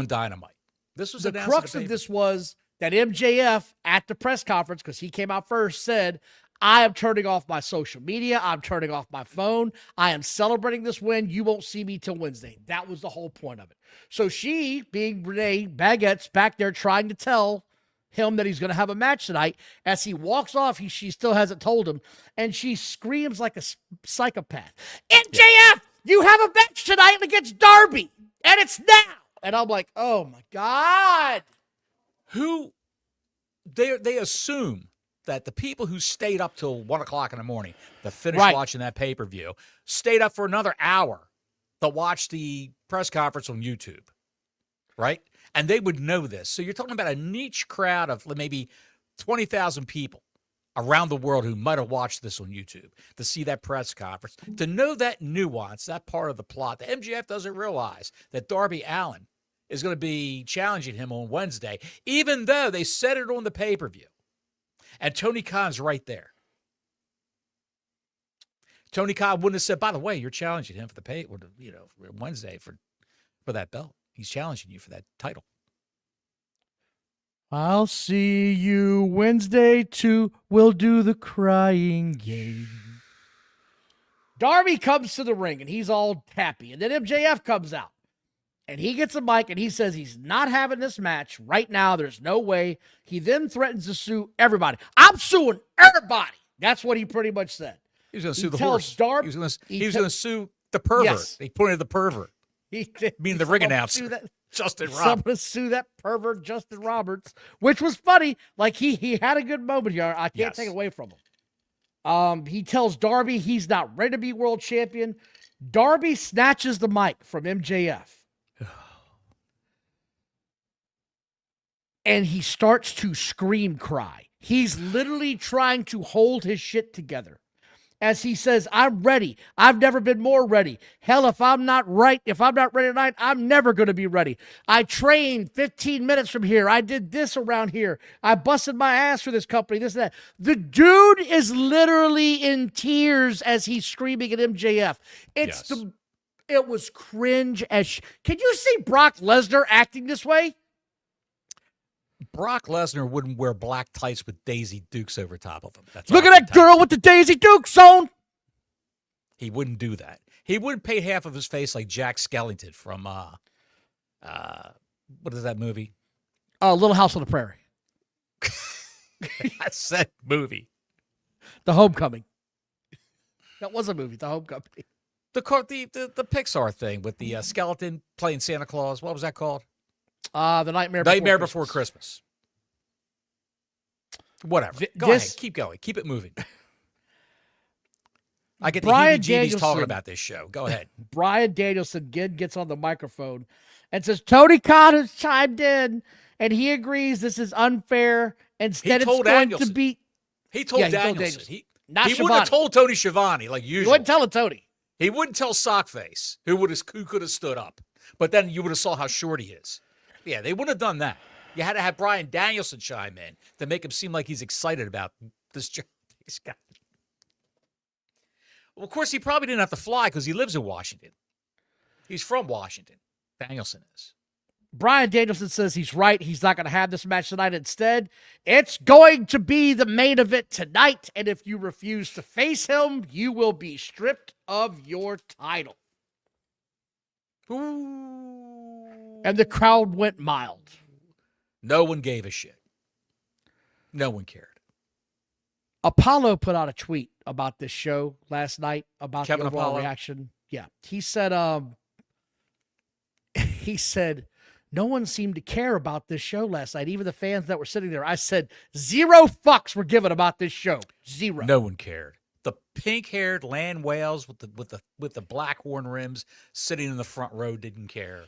Dynamite. This was the crux of this was that MJF at the press conference, because he came out first, said, I am turning off my social media. I'm turning off my phone. I am celebrating this win. You won't see me till Wednesday. That was the whole point of it. So she, being Renee Baguette's back there trying to tell him that he's going to have a match tonight. As he walks off, she still hasn't told him. And she screams like a psychopath. MJF, you have a match tonight against Darby. And it's now. And I'm like, oh my God. They assume that the people who stayed up till 1 o'clock in the morning to finish watching that pay-per-view stayed up for another hour to watch the press conference on YouTube, right? And they would know this. So you're talking about a niche crowd of maybe 20,000 people around the world who might have watched this on YouTube to see that press conference, to know that nuance, that part of the plot. The MJF doesn't realize that Darby Allin is going to be challenging him on Wednesday, even though they said it on the pay-per-view. And Tony Khan's right there. Tony Khan wouldn't have said, by the way, you're challenging him for the Wednesday for that belt. He's challenging you for that title. I'll see you Wednesday too. We'll do the crying game. Darby comes to the ring and he's all happy. And then MJF comes out and he gets a mic and he says he's not having this match right now. There's no way. He then threatens to sue everybody. I'm suing everybody. That's what he pretty much said. He was going to sue the horse. Darby, he was going to sue the pervert. Yes. He pointed the pervert. He did. Meaning the ring announcer, Justin Roberts. Someone sue that pervert, Justin Roberts, which was funny. Like, he had a good moment here. I can't take it away from him. He tells Darby he's not ready to be world champion. Darby snatches the mic from MJF. And he starts to scream cry. He's literally trying to hold his shit together. as he says, I'm ready. I've never been more ready. Hell, if I'm not ready tonight, I'm never going to be ready. I trained 15 minutes from here. I did this around here. I busted my ass for this company, this and that. The dude is literally in tears as he's screaming at MJF. It was cringe as Can you see Brock Lesnar acting this way? Brock Lesnar wouldn't wear black tights with Daisy Dukes over top of him. Look at that girl with the Daisy Dukes on. He wouldn't do that. He wouldn't paint half of his face like Jack Skellington from what is that movie? Little House on the Prairie. That's that movie. The Homecoming. That was a movie, The Homecoming. The Pixar thing with the skeleton playing Santa Claus. What was that called? The Nightmare Before Christmas. Whatever. Go ahead. Keep going. Keep it moving. I get the heebie-jeebies talking about this show. Go ahead. Bryan Danielson again gets on the microphone and says, Tony Khan has chimed in, and he agrees this is unfair. Instead, it's going to be... He told Danielson. He Schiavone. wouldn't have told Tony Schiavone like usual. He wouldn't tell it Tony. He wouldn't tell Sockface, who could have stood up. But then you would have saw how short he is. Yeah, they wouldn't have done that. You had to have Bryan Danielson chime in to make him seem like he's excited about this job. Well, of course, he probably didn't have to fly because he lives in Washington. He's from Washington. Danielson is. Bryan Danielson says he's right. He's not going to have this match tonight. Instead, it's going to be the main event tonight. And if you refuse to face him, you will be stripped of your title. Ooh. And the crowd went mild. No one gave a shit. No one cared. Apollo put out a tweet about this show last night about Kevin the overall Apollo? reaction. Yeah. He said, no one seemed to care about this show last night, even the fans that were sitting there. I said, 0 fucks were given about this show. 0. No one cared. The pink-haired land whales with the black horn rims sitting in the front row didn't care.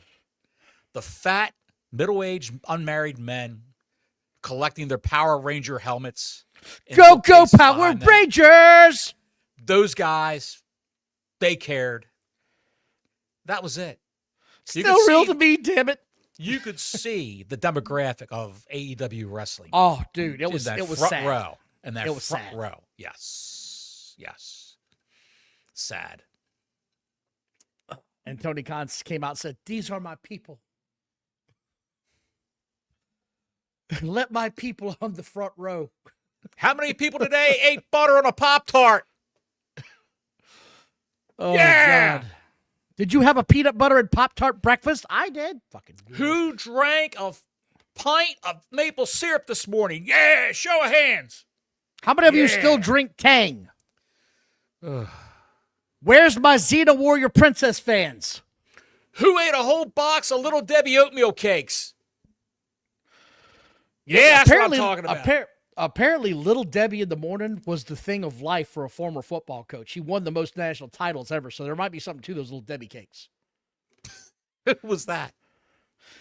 The fat, middle-aged, unmarried men collecting their Power Ranger helmets. Go Power Rangers! Those guys, they cared. That was it. Still real to me, damn it. You could see the demographic of AEW wrestling. Oh, dude, it was front sad. row. And that it was front sad. row. Yes. Sad. And Tony Khan came out and said, these are my people. Let my people on the front row. How many people today ate butter on a Pop-Tart? Oh, yeah. God. Did you have a peanut butter and Pop-Tart breakfast? I did. Fucking weird. Who drank a pint of maple syrup this morning? Yeah, show of hands. How many of you still drink Tang? Where's my Xena Warrior Princess fans? Who ate a whole box of Little Debbie oatmeal cakes? Yeah, that's what I'm talking about. Apparently, Little Debbie in the morning was the thing of life for a former football coach. He won the most national titles ever, so there might be something to those Little Debbie cakes. Who was that?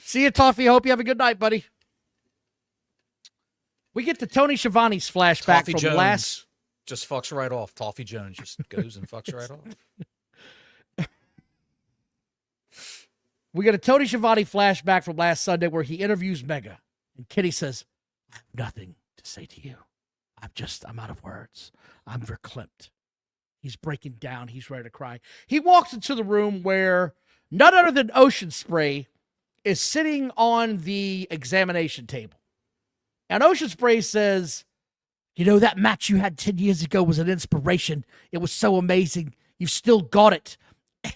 See you, Toffee. Hope you have a good night, buddy. We get to Tony Schiavone's flashback Toffee from Jones last... just fucks right off. Toffee Jones just goes and fucks right off. We get a Tony Schiavone flashback from last Sunday where he interviews Mega. And Kenny says, I have nothing to say to you. I'm out of words. I'm verklempt. He's breaking down. He's ready to cry. He walks into the room where none other than Ocean Spray is sitting on the examination table. And Ocean Spray says, you know, that match you had 10 years ago was an inspiration. It was so amazing. You've still got it.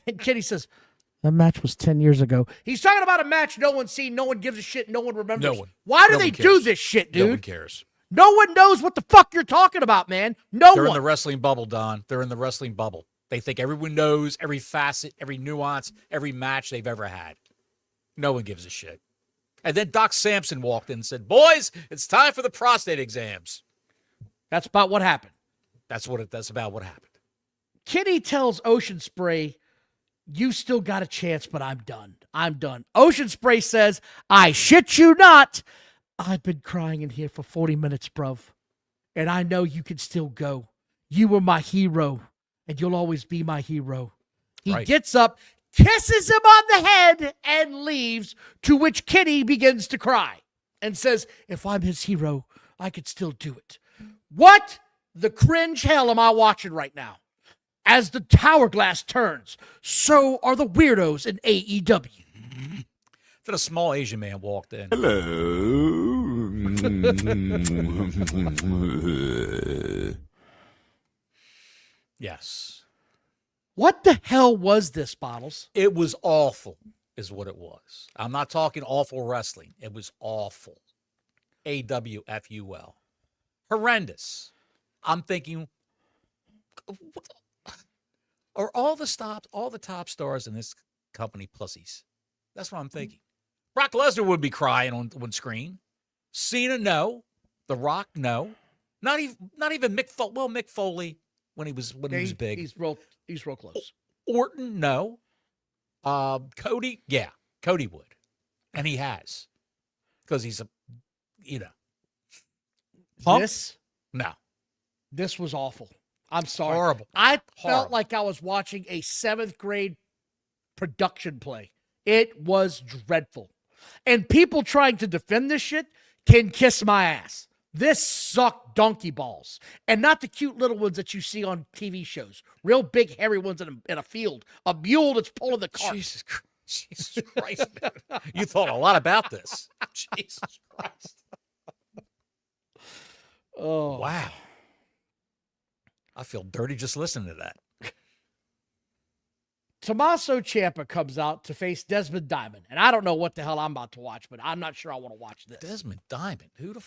And Kenny says, that match was 10 years ago. He's talking about a match no one's seen, no one gives a shit, no one remembers. No one. Why do they do this shit, dude? No one cares. No one knows what the fuck you're talking about, man. They're in the wrestling bubble, Don. They're in the wrestling bubble. They think everyone knows every facet, every nuance, every match they've ever had. No one gives a shit. And then Doc Samson walked in and said, boys, it's time for the prostate exams. That's about what happened. That's about what happened. Kenny tells Ocean Spray, you still got a chance, but I'm done. I'm done. Ocean Spray says, I shit you not. I've been crying in here for 40 minutes, bruv. And I know you can still go. You were my hero, and you'll always be my hero. He Right. gets up, kisses him on the head, and leaves, to which Kenny begins to cry and says, if I'm his hero, I could still do it. What the cringe hell am I watching right now? As the hourglass turns, so are the weirdos in AEW. Then a small Asian man walked in. Yes. What the hell was this, Bottles? It was awful, is what it was. I'm not talking awful wrestling. It was awful. AWFUL. Horrendous. I'm thinking, are all the top stars in this company pussies? That's what I'm thinking. Brock Lesnar would be crying on screen. Cena, no. The Rock, no. Not even Mick Foley. Well, Mick Foley when he was big. He's real close. Orton, no. Cody, yeah, Cody would, and he has, because he's a, Punk? This was awful. I'm sorry. Horrible. I felt like I was watching a 7th grade production play. It was dreadful. And people trying to defend this shit can kiss my ass. This sucked donkey balls. And not the cute little ones that you see on TV shows. Real big, hairy ones in a field. A mule that's pulling the cart. Jesus Christ, man. You thought a lot about this. Jesus Christ. Oh. Wow. I feel dirty just listening to that. Tommaso Ciampa comes out to face Desmond Diamond. And I don't know what the hell I'm about to watch, but I'm not sure I want to watch this. Desmond Diamond? Who the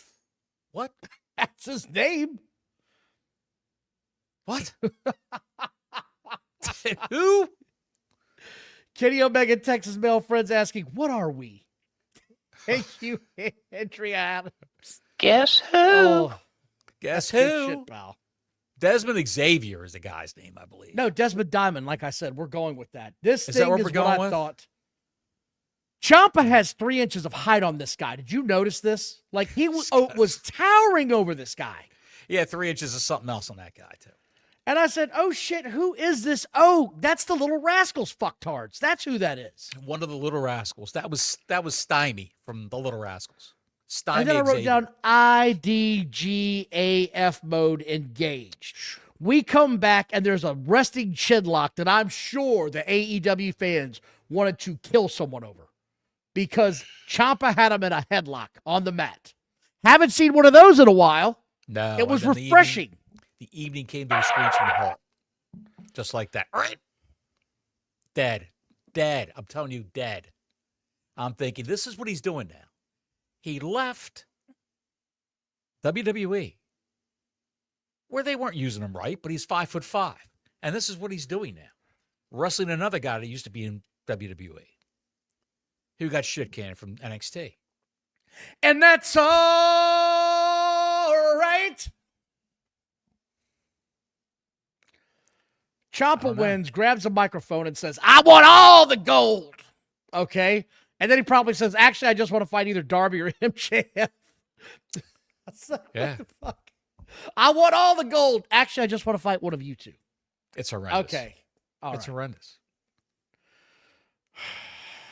what? That's his name. What? Who? Kenny Omega, Texas male friends asking, what are we? Thank you, Andrea Adams. Guess who? Oh, Guess good who? shit, pal. Desmond Xavier is the guy's name, I believe. No, Desmond Diamond, like I said, we're going with that. This Is thing that what is we're what going I with? thought. Ciampa has 3 inches of height on this guy. Did you notice this? Like, he was towering over this guy. Yeah, 3 inches is something else on that guy, too. And I said, oh, shit, who is this? Oh, that's the Little Rascals fucktards. That's who that is. One of the Little Rascals. That was Stymie from the Little Rascals. Stymie And then I wrote Xavier. down IDGAF mode engaged. We come back, and there's a resting chin lock that I'm sure the AEW fans wanted to kill someone over because Ciampa had him in a headlock on the mat. Haven't seen one of those in a while. No. It was and then refreshing. The evening came to a screeching halt. Just like that. Right? Dead. I'm telling you, dead. I'm thinking, this is what he's doing now. He left WWE, where they weren't using him right, but he's 5'5". And this is what he's doing now. Wrestling another guy that used to be in WWE, who got shit canned from NXT. And that's all right. Ciampa wins, grabs a microphone, and says, I want all the gold. Okay? And then he probably says, actually, I just want to fight either Darby or MJF. Yeah. What the fuck? I want all the gold. Actually, I just want to fight one of you two. It's horrendous. Okay. All It's right. horrendous.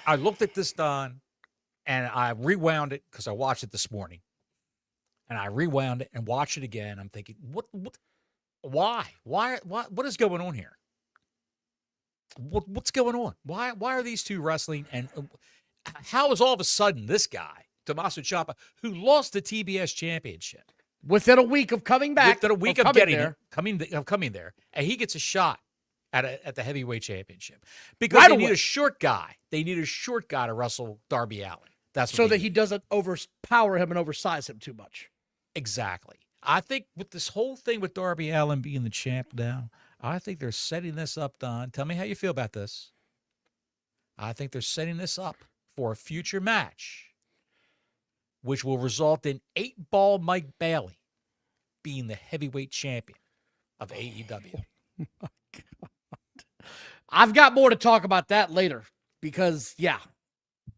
I looked at this, Don, and I rewound it because I watched it this morning. And I rewound it and watched it again. I'm thinking, why? What is going on here? What's going on? Why are these two wrestling? And how is all of a sudden this guy, Tommaso Ciampa, who lost the TBS championship Within a week of coming back. within a week of getting it, coming there, and he gets a shot at the heavyweight championship because Right they away. need a short guy. They need a short guy to wrestle Darby Allin. That's what so they that need. he doesn't overpower him and oversize him too much. Exactly. I think with this whole thing with Darby Allin being the champ now, I think they're setting this up, Don. Tell me how you feel about this. I think they're setting this up for a future match, which will result in 8-Ball Mike Bailey being the heavyweight champion of AEW. I've got more to talk about that later because, yeah,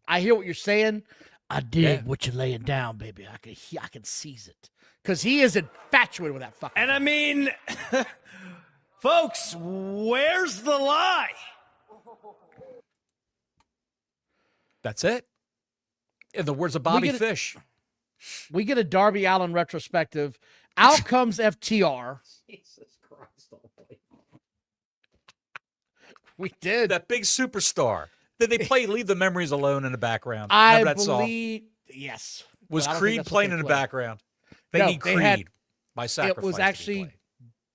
I hear what you're saying. I dig what you're laying down, baby. I can seize it. Because he is infatuated with that fucking And I mean, folks, where's the lie? That's it. In the words of Bobby Fish. We get a Darby Allin retrospective. Out comes FTR. Jesus Christ. We did. That big superstar. Did they play Leave the Memories Alone in the background? I Remember that believe, song? yes. Was Creed playing in the background? They need Creed by Sacrifice. It was actually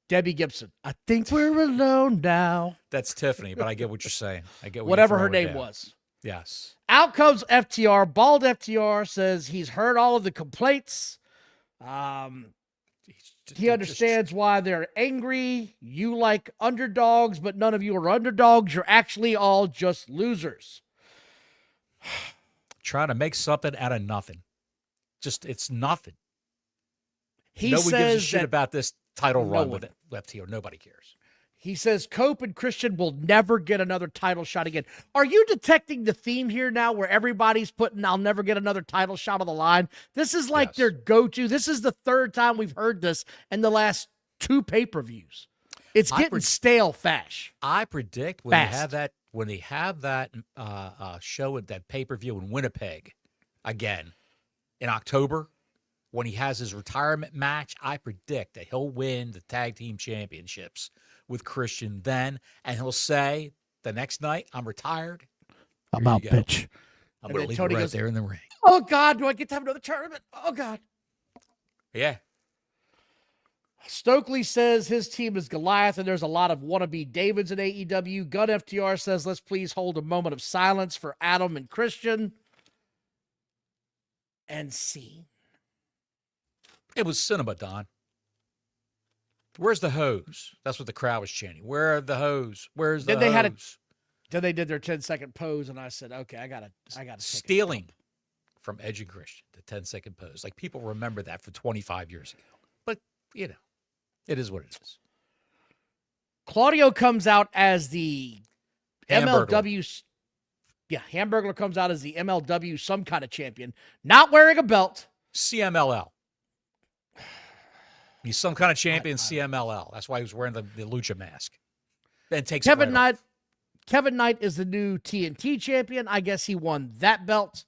Debbie Gibson. I think we're alone now. That's Tiffany, but I get what you're saying. I get whatever her name was. Yes. Out comes FTR. Bald FTR says he's heard all of the complaints. He understands why they're angry. You like underdogs, but none of you are underdogs. You're actually all just losers. Trying to make something out of nothing. It's nothing. Nobody gives a shit about this title run with it left here. Nobody cares. He says Cope and Christian will never get another title shot again. Are you detecting the theme here now where everybody's putting, I'll never get another title shot on the line? This is like their go-to. This is the third time we've heard this in the last 2 pay-per-views. It's getting stale fast. I predict when they have that show at that pay-per-view in Winnipeg again in October, when he has his retirement match, I predict that he'll win the tag team championships with Christian then, and he'll say the next night, I'm retired. I'm out, bitch. I'm going to leave you right there in the ring. Oh, God, do I get to have another tournament? Oh, God. Yeah. Stokely says his team is Goliath, and there's a lot of wannabe Davids in AEW. Gun FTR says, let's please hold a moment of silence for Adam and Christian. And scene. It was cinema, Don. Where's the hose? That's what the crowd was chanting. Where are the hose? Where's the hose? Then they did their 10-second pose, and I said, okay, I gotta stealing from Edge and Christian, the 10-second pose. Like, people remember that for 25 years ago. But, it is what it is. Claudio comes out as the Hamburglar. MLW. Yeah, Hamburglar comes out as the MLW some kind of champion, not wearing a belt. CMLL. He's some kind of champion, CMLL. That's why he was wearing the lucha mask. Then takes Kevin Knight. Kevin Knight is the new TNT champion. I guess he won that belt.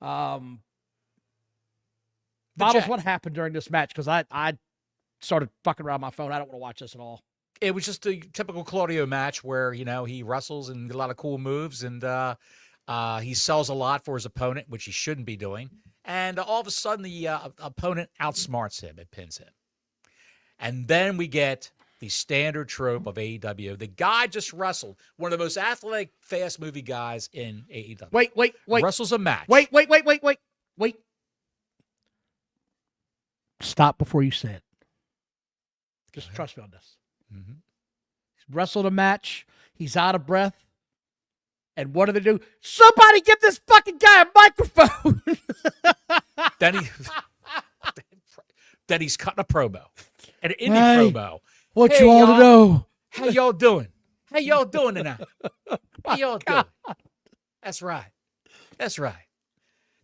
Bottles, what happened during this match? Because I started fucking around my phone. I don't want to watch this at all. It was just a typical Claudio match where, he wrestles and a lot of cool moves, and he sells a lot for his opponent, which he shouldn't be doing. And all of a sudden, the opponent outsmarts him and pins him. And then we get the standard trope of AEW. The guy just wrestled one of the most athletic, fast-moving guys in AEW. Wait. Wrestles a match. Wait. Stop before you say it. Just trust me on this. Mm-hmm. He's wrestled a match. He's out of breath. And what do they do? Somebody give this fucking guy a microphone. Then he's cutting a promo. An indie promo. What you all to know? How y'all doing? How y'all doing tonight? How y'all doing? That's right.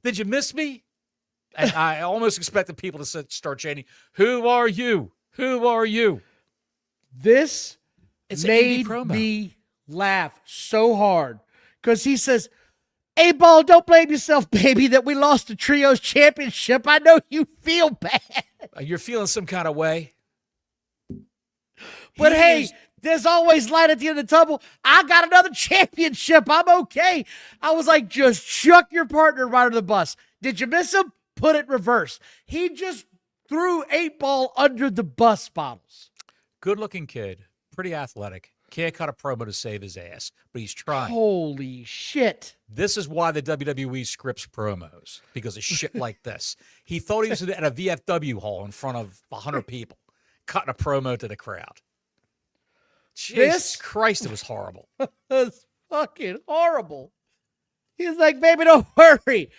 Did you miss me? And I almost expected people to start chanting, who are you? Who are you? This made me laugh so hard because he says, hey, Ball, don't blame yourself, baby, that we lost the Trios Championship. I know you feel bad. You're feeling some kind of way. But hey, there's always light at the end of the tunnel. I got another championship. I'm okay. I was like, just chuck your partner right under the bus. Did you miss him? Put it reverse. He just threw 8-Ball under the bus, Bottles. Good-looking kid. Pretty athletic. Can't cut a promo to save his ass, but he's trying. Holy shit. This is why the WWE scripts promos, because of shit like this. He thought he was at a VFW hall in front of 100 people, cutting a promo to the crowd. Jesus Christ, it was horrible. It's fucking horrible. He's like, baby, don't worry.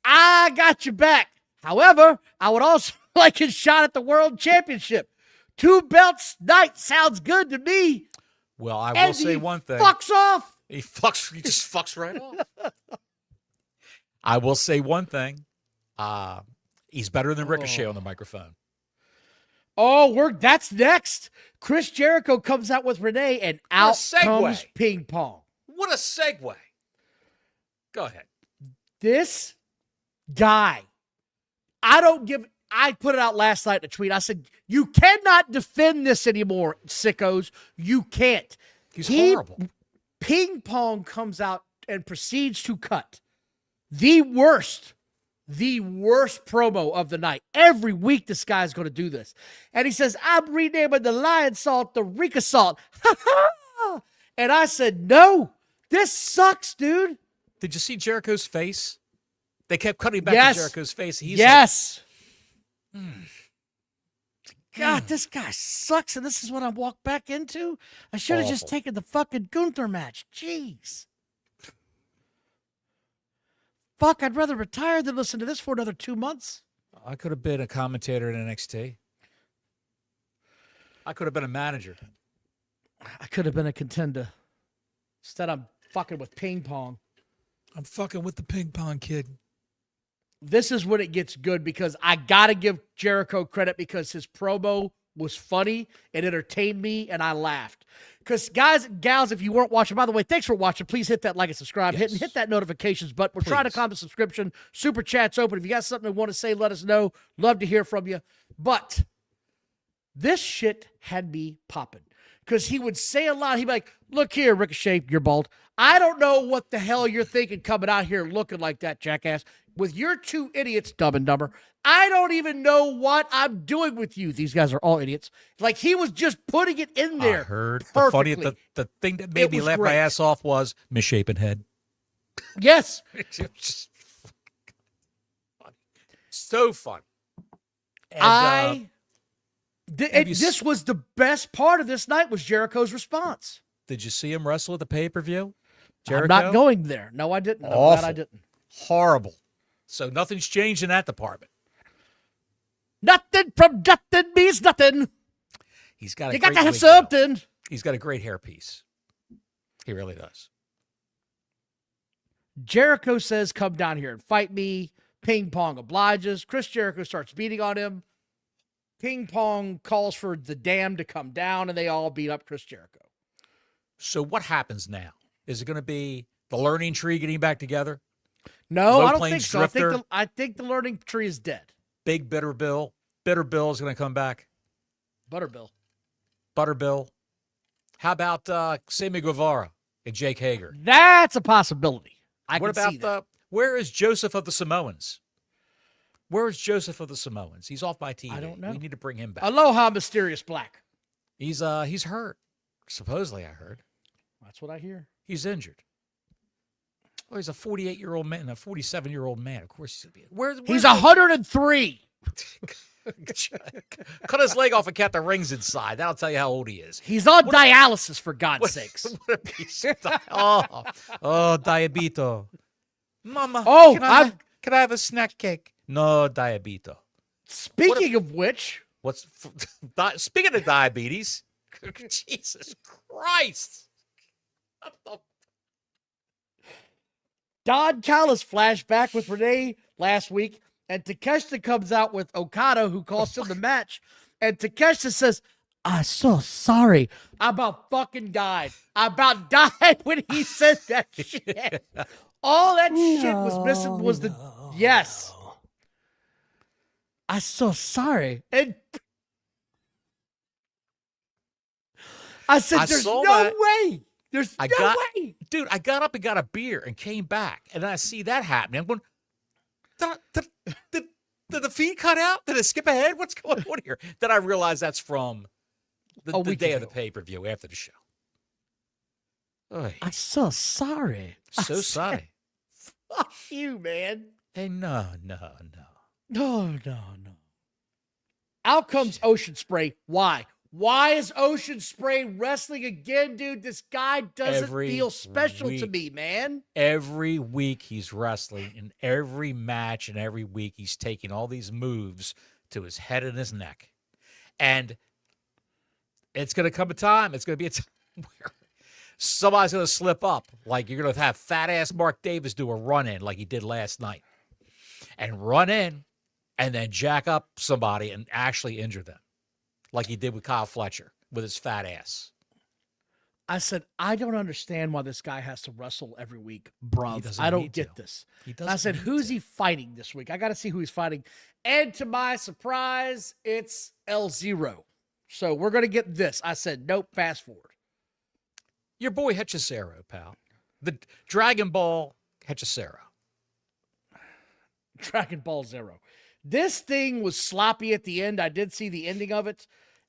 I got you back. However, I would also like a shot at the World Championship. 2 belts night sounds good to me. Well, I will say one thing. Fucks off. He just fucks right off. I will say one thing. He's better than Ricochet on the microphone. Oh, that's next. Chris Jericho comes out with Renee, and out comes Ping Pong. What a segue. Go ahead. This guy, I put it out last night in a tweet. I said, you cannot defend this anymore, sickos. You can't. He's horrible. Ping Pong comes out and proceeds to cut the worst promo of the night. Every week this guy's going to do this. And he says, I'm renaming the lion salt the Rika salt. And I said, no, this sucks, dude. Did you see Jericho's face? They kept cutting back to Jericho's face. He's God, this guy sucks, and this is what I walked back into? I should have just taken the fucking Gunther match. Jeez. Fuck, I'd rather retire than listen to this for another 2 months. I could have been a commentator in NXT. I could have been a manager. I could have been a contender. Instead, I'm fucking with Ping Pong. I'm fucking with the Ping Pong kid. This is when it gets good because I got to give Jericho credit because his promo was funny. It entertained me, and I laughed. Because, guys and gals, if you weren't watching, by the way, thanks for watching. Please hit that like and subscribe. Yes. Hit that notifications button. We're trying to climb the subscription. Super chat's open. If you got something you want to say, let us know. Love to hear from you. But this shit had me popping. Because he would say a lot. He'd be like, look here, Ricochet, you're bald. I don't know what the hell you're thinking coming out here looking like that, jackass. With your two idiots, Dumb and Dumber, I don't even know what I'm doing with you. These guys are all idiots. Like, he was just putting it in there. I heard. Perfectly. The thing that made me laugh my ass off was misshapen head. Yes. Just so fun. And, this was the best part of this night was Jericho's response. Did you see him wrestle at the pay-per-view? Jericho? I'm not going there. No, I didn't. I'm glad I didn't. Horrible. So nothing's changed in that department. Nothing from nothing means nothing. He's got you got to have something. Though. He's got a great hairpiece. He really does. Jericho says, come down here and fight me. Ping Pong obliges. Chris Jericho starts beating on him. Ping Pong calls for the Dam to come down, and they all beat up Chris Jericho. So what happens now? Is it going to be the learning tree getting back together? No, I don't think so. I think the learning tree is dead. Big Bitter Bill. Bitter Bill is going to come back. Butterbill. How about Sammy Guevara and Jake Hager? That's a possibility. What about where is Joseph of the Samoans? Where is Joseph of the Samoans? He's off my TV. I don't know. We need to bring him back. Aloha, Mysterious Black. He's hurt. Supposedly, I heard. That's what I hear. He's injured. Well, he's a 48-year-old man and a 47-year-old man. Of course, he's 103. Cut his leg off and cut the rings inside. That'll tell you how old he is. He's on dialysis, for God's sakes. What a piece of diabito. Mama, can I have a snack cake? No, diabito. Speaking of which. Speaking of diabetes, Jesus Christ. Don Callis flashback with Renee last week, and Takeshita comes out with Okada, who calls him the match, and Takeshita says, I'm so sorry. I about fucking died. I about died when he said that shit. All that shit was missing was the yes. I'm so sorry. And I said, there's no way. There's no way. Dude, I got up and got a beer and came back. And then I see that happening. I'm going, did the feed cut out? Did it skip ahead? What's going on here? Then I realized that's from the day of the pay-per-view after the show. Oy. I'm so sorry. Sorry. Fuck you, man. Hey, no. No. Out comes Ocean Spray. Why? Why is Ocean Spray wrestling again, dude? This guy doesn't feel special to me, man. Every week he's wrestling, in every match and every week he's taking all these moves to his head and his neck. And it's going to come a time. It's going to be a time somebody's going to slip up. Like you're going to have fat-ass Mark Davis do a run-in like he did last night. And run in and then jack up somebody and actually injure them. Like he did with Kyle Fletcher with his fat ass. I said, I don't understand why this guy has to wrestle every week, bruv. I don't get this. I said, who's he fighting this week? I got to see who he's fighting. And to my surprise, it's El-Zero. So we're going to get this. I said, nope, fast forward. Your boy Hechicero, pal. The Dragon Ball Hechicero. Dragon Ball Zero. This thing was sloppy at the end. I did see the ending of it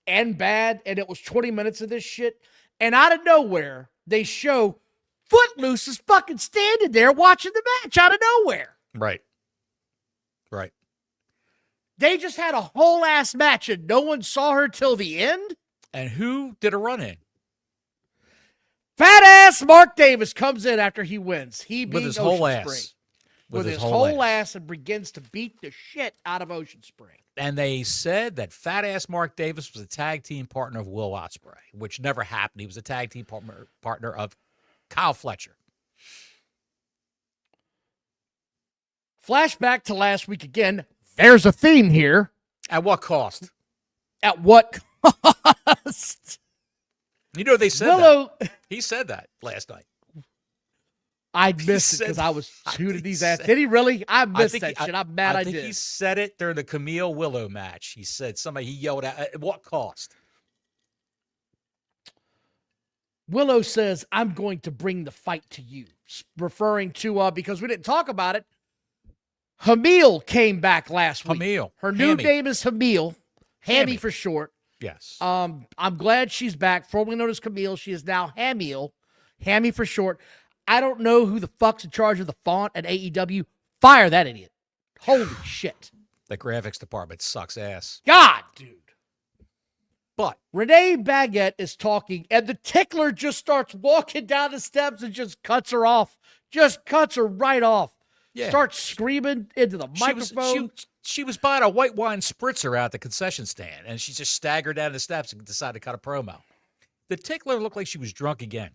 and bad. And it was 20 minutes of this shit. And out of nowhere, they show Footloose is fucking standing there watching the match out of nowhere. Right. They just had a whole ass match and no one saw her till the end. And who did a run in? Fat ass Mark Davis comes in after he wins. He beat With his Ocean whole Spring. ass. With his whole ass and begins to beat the shit out of Ocean Spring. And they said that fat-ass Mark Davis was a tag team partner of Will Ospreay, which never happened. He was a tag team partner of Kyle Fletcher. Flashback to last week again. There's a theme here. At what cost? At what cost? You know they said Willow. that. He said that last night. I missed it because I was tuning these ass. Did he really? I missed that shit. I'm mad I did. I think he said it during the Kamille Willow match. He said he yelled out, at what cost? Willow says, I'm going to bring the fight to you. Referring to, because we didn't talk about it, Kamille came back last week. Kamille. Her new name is Kamille. Hammy for short. Yes. I'm glad she's back. Formerly known as Kamille. She is now Kamille. Hammy for short. I don't know who the fuck's in charge of the font at AEW. Fire that idiot. Holy shit. The graphics department sucks ass. God, dude. But Renee Baguette is talking, and the tickler just starts walking down the steps and just cuts her off. Just cuts her right off. yeah. Starts screaming into the microphone. She was buying a white wine spritzer out at the concession stand, and she just staggered down the steps and decided to cut a promo. The tickler looked like she was drunk again.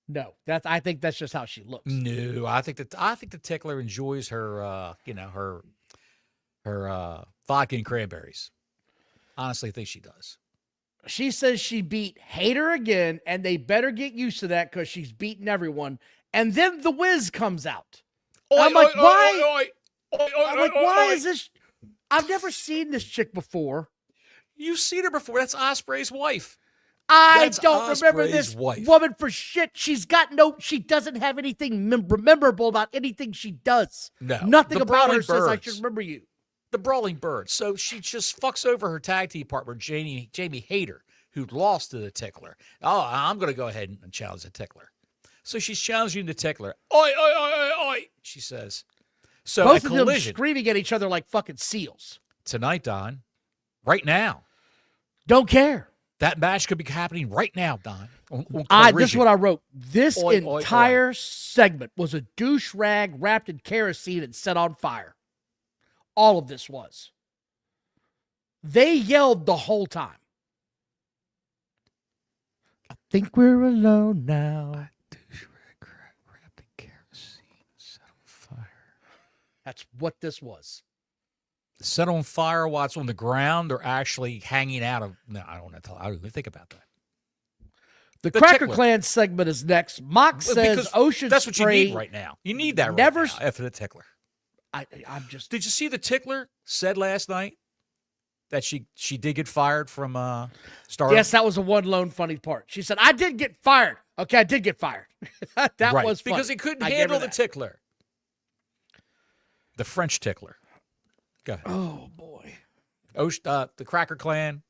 No, I think that's just how she looks. No, I think the tickler enjoys her, her vodka and cranberries. Honestly, I think she does. She says she beat Hater again, and they better get used to that because she's beaten everyone. And then the Wiz comes out. I'm like, why? I'm like, why is this? I've never seen this chick before. You've seen her before. That's Ospreay's wife. I don't remember this woman for shit. She doesn't have anything memorable about anything she does. No. Nothing about her says I should remember you. The Brawling Bird. So she just fucks over her tag team partner, Jamie Hayter, who lost to the Tickler. Oh, I'm going to go ahead and challenge the Tickler. So she's challenging the Tickler. Oi, oi, oi, oi, oi, she says. So both of Collision, them screaming at each other like fucking seals. Tonight, Don. Right now. Don't care. That match could be happening right now, Don. This is what I wrote. This entire segment was a douche rag wrapped in kerosene and set on fire. All of this was. They yelled the whole time. I think we're alone now. A douche rag wrapped in kerosene and set on fire. That's what this was. Set on fire while it's on the ground or actually hanging out of... No, I don't want to tell. I don't even think about that. The Cracker Tickler. Clan segment is next. Mock says Ocean That's what Spray you need right now. You need that right now after the Tickler. I'm just... Did you see the Tickler said last night that she did get fired from Star? Yes, that was the one lone funny part. She said, I did get fired. Okay, I did get fired. That was funny. Because he couldn't handle the Tickler. The French Tickler. Go ahead. Oh, boy. The Cracker Clan.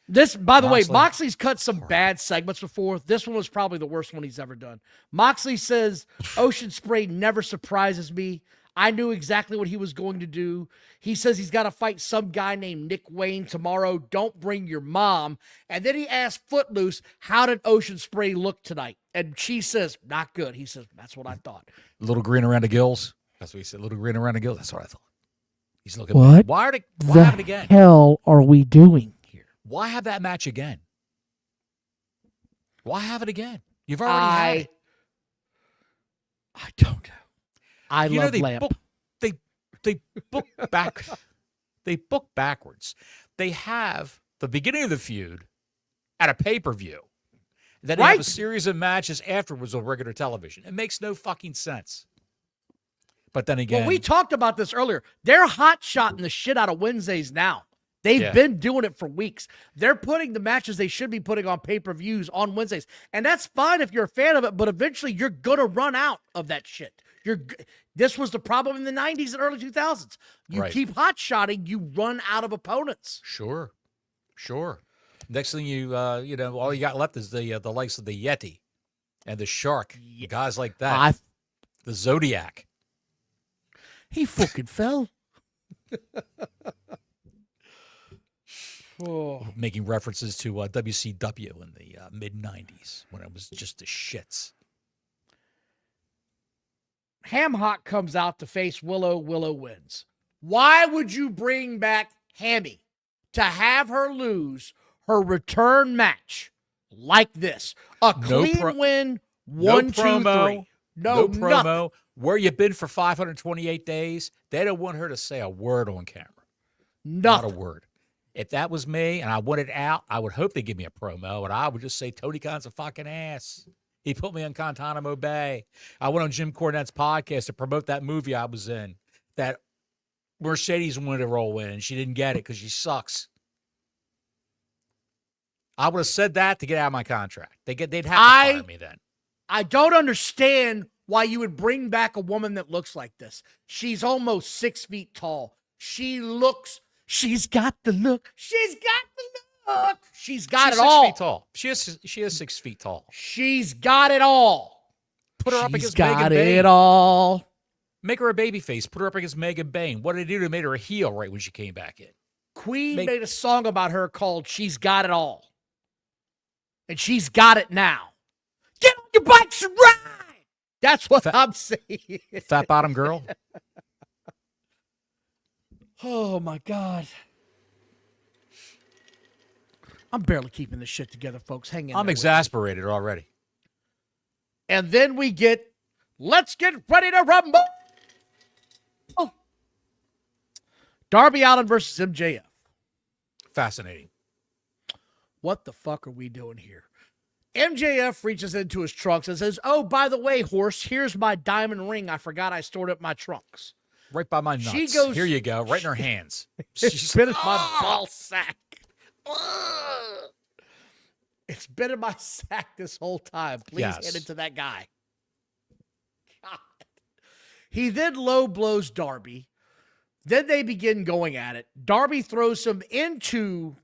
This, by the way, Moxley's cut some bad segments before. This one was probably the worst one he's ever done. Moxley says, Ocean Spray never surprises me. I knew exactly what he was going to do. He says he's got to fight some guy named Nick Wayne tomorrow. Don't bring your mom. And then he asked Footloose, how did Ocean Spray look tonight? And she says, not good. He says, that's what I thought. A little green around the gills. That's what he said. A little green around the gills. That's what I thought. He's looking. What? Why have it again? Hell are we doing here? Why have that match again? Why have it again? You've already had it. I don't know. I love Lamp. They book back. They book backwards. They have the beginning of the feud at a pay-per-view. Then they have a series of matches afterwards on regular television. It makes no fucking sense. But then again, well, we talked about this earlier. They're hot-shotting the shit out of Wednesdays now. They've been doing it for weeks. They're putting the matches they should be putting on pay-per-views on Wednesdays. And that's fine if you're a fan of it, but eventually you're going to run out of that shit. This was the problem in the 90s and early 2000s. You keep hot-shotting, you run out of opponents. Sure. Next thing all you got left is the likes of the Yeti and the Shark. Guys like that. The Zodiac. He fucking fell. Making references to WCW in the mid-90s when it was just the shits. Ham Hock comes out to face Willow. Willow wins. Why would you bring back Hammy to have her lose her return match like this? A clean win, 1, 2, 3. No promo. Nothing. Where you been for 528 days? They don't want her to say a word on camera. Nothing. Not a word. If that was me and I wanted out, I would hope they give me a promo, and I would just say Tony Khan's a fucking ass. He put me on Guantanamo Bay. I went on Jim Cornette's podcast to promote that movie I was in that Mercedes wanted to roll in, and she didn't get it because she sucks. I would have said that to get out of my contract. They'd have to fire me then. I don't understand why you would bring back a woman that looks like this. She's almost 6 feet tall. She's got the look. She's got it all. 6 feet tall. She is 6 feet tall. She's got it all. Put her up against Megan Bain. Got it all. Make her a baby face. Put her up against Megan Bain. What did they do to make her a heel right when she came back in? Queen made a song about her called She's Got It All. And she's got it now. Get on your bikes and ride. That's what I'm saying. Fat bottom girl. Oh, my God. I'm barely keeping this shit together, folks. Hang in. I'm exasperated already. And then we get, let's get ready to rumble. Oh. Darby Allin versus MJF. Fascinating. What the fuck are we doing here? MJF reaches into his trunks and says, oh, by the way, horse, here's my diamond ring. I forgot I stored it in my trunks. Right by my nuts. She goes, here you go. Right in her hands. It's been in my ball sack. It's been in my sack this whole time. Please hand it to that guy. God. He then low blows Darby. Then they begin going at it. Darby throws him into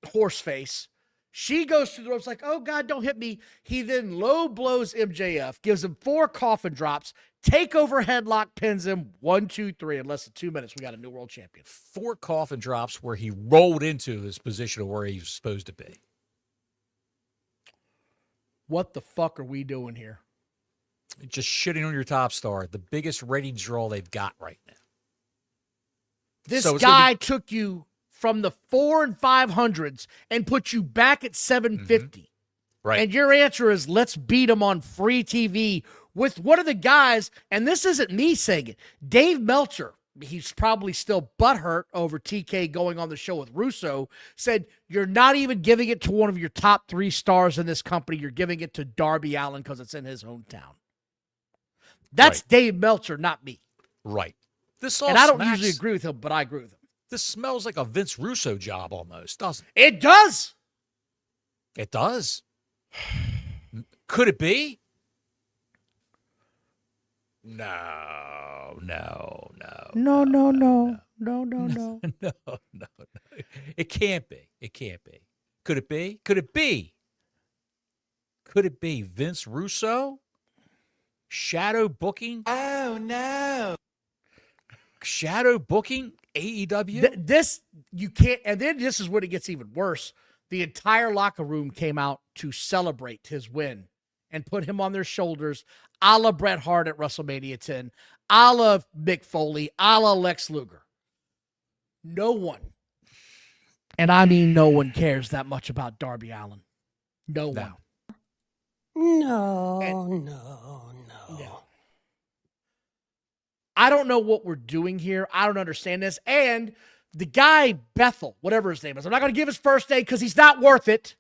Horseface. She goes through the ropes like, oh, God, don't hit me. He then low blows MJF, gives him 4 coffin drops, takeover headlock, pins him 1, 2, 3. In less than 2 minutes, we got a new world champion. 4 coffin drops where he rolled into his position of where he was supposed to be. What the fuck are we doing here? Just shitting on your top star. The biggest rating draw they've got right now. This guy took you from the 400s and 500s and put you back at 750. Mm-hmm. Right. And your answer is, let's beat him on free TV with one of the guys, and this isn't me saying it, Dave Meltzer, he's probably still butthurt over TK going on the show with Russo, said, you're not even giving it to one of your top 3 stars in this company. You're giving it to Darby Allin because it's in his hometown. That's Dave Meltzer, not me. Right. And I don't usually agree with him, but I agree with him. This smells like a Vince Russo job almost, doesn't it? It does. It does. Could it be? No. No. It can't be. It can't be. Could it be? Could it be? Could it be Vince Russo? Shadow booking? Oh, no. Shadow booking AEW? This, you can't, and then this is when it gets even worse. The entire locker room came out to celebrate his win and put him on their shoulders, a la Bret Hart at WrestleMania 10, a la Mick Foley, a la Lex Luger. No one, and I mean no one, cares that much about Darby Allin. No one. No. I don't know what we're doing here. I don't understand this. And the guy, Bethel, whatever his name is, I'm not going to give his first name because he's not worth it.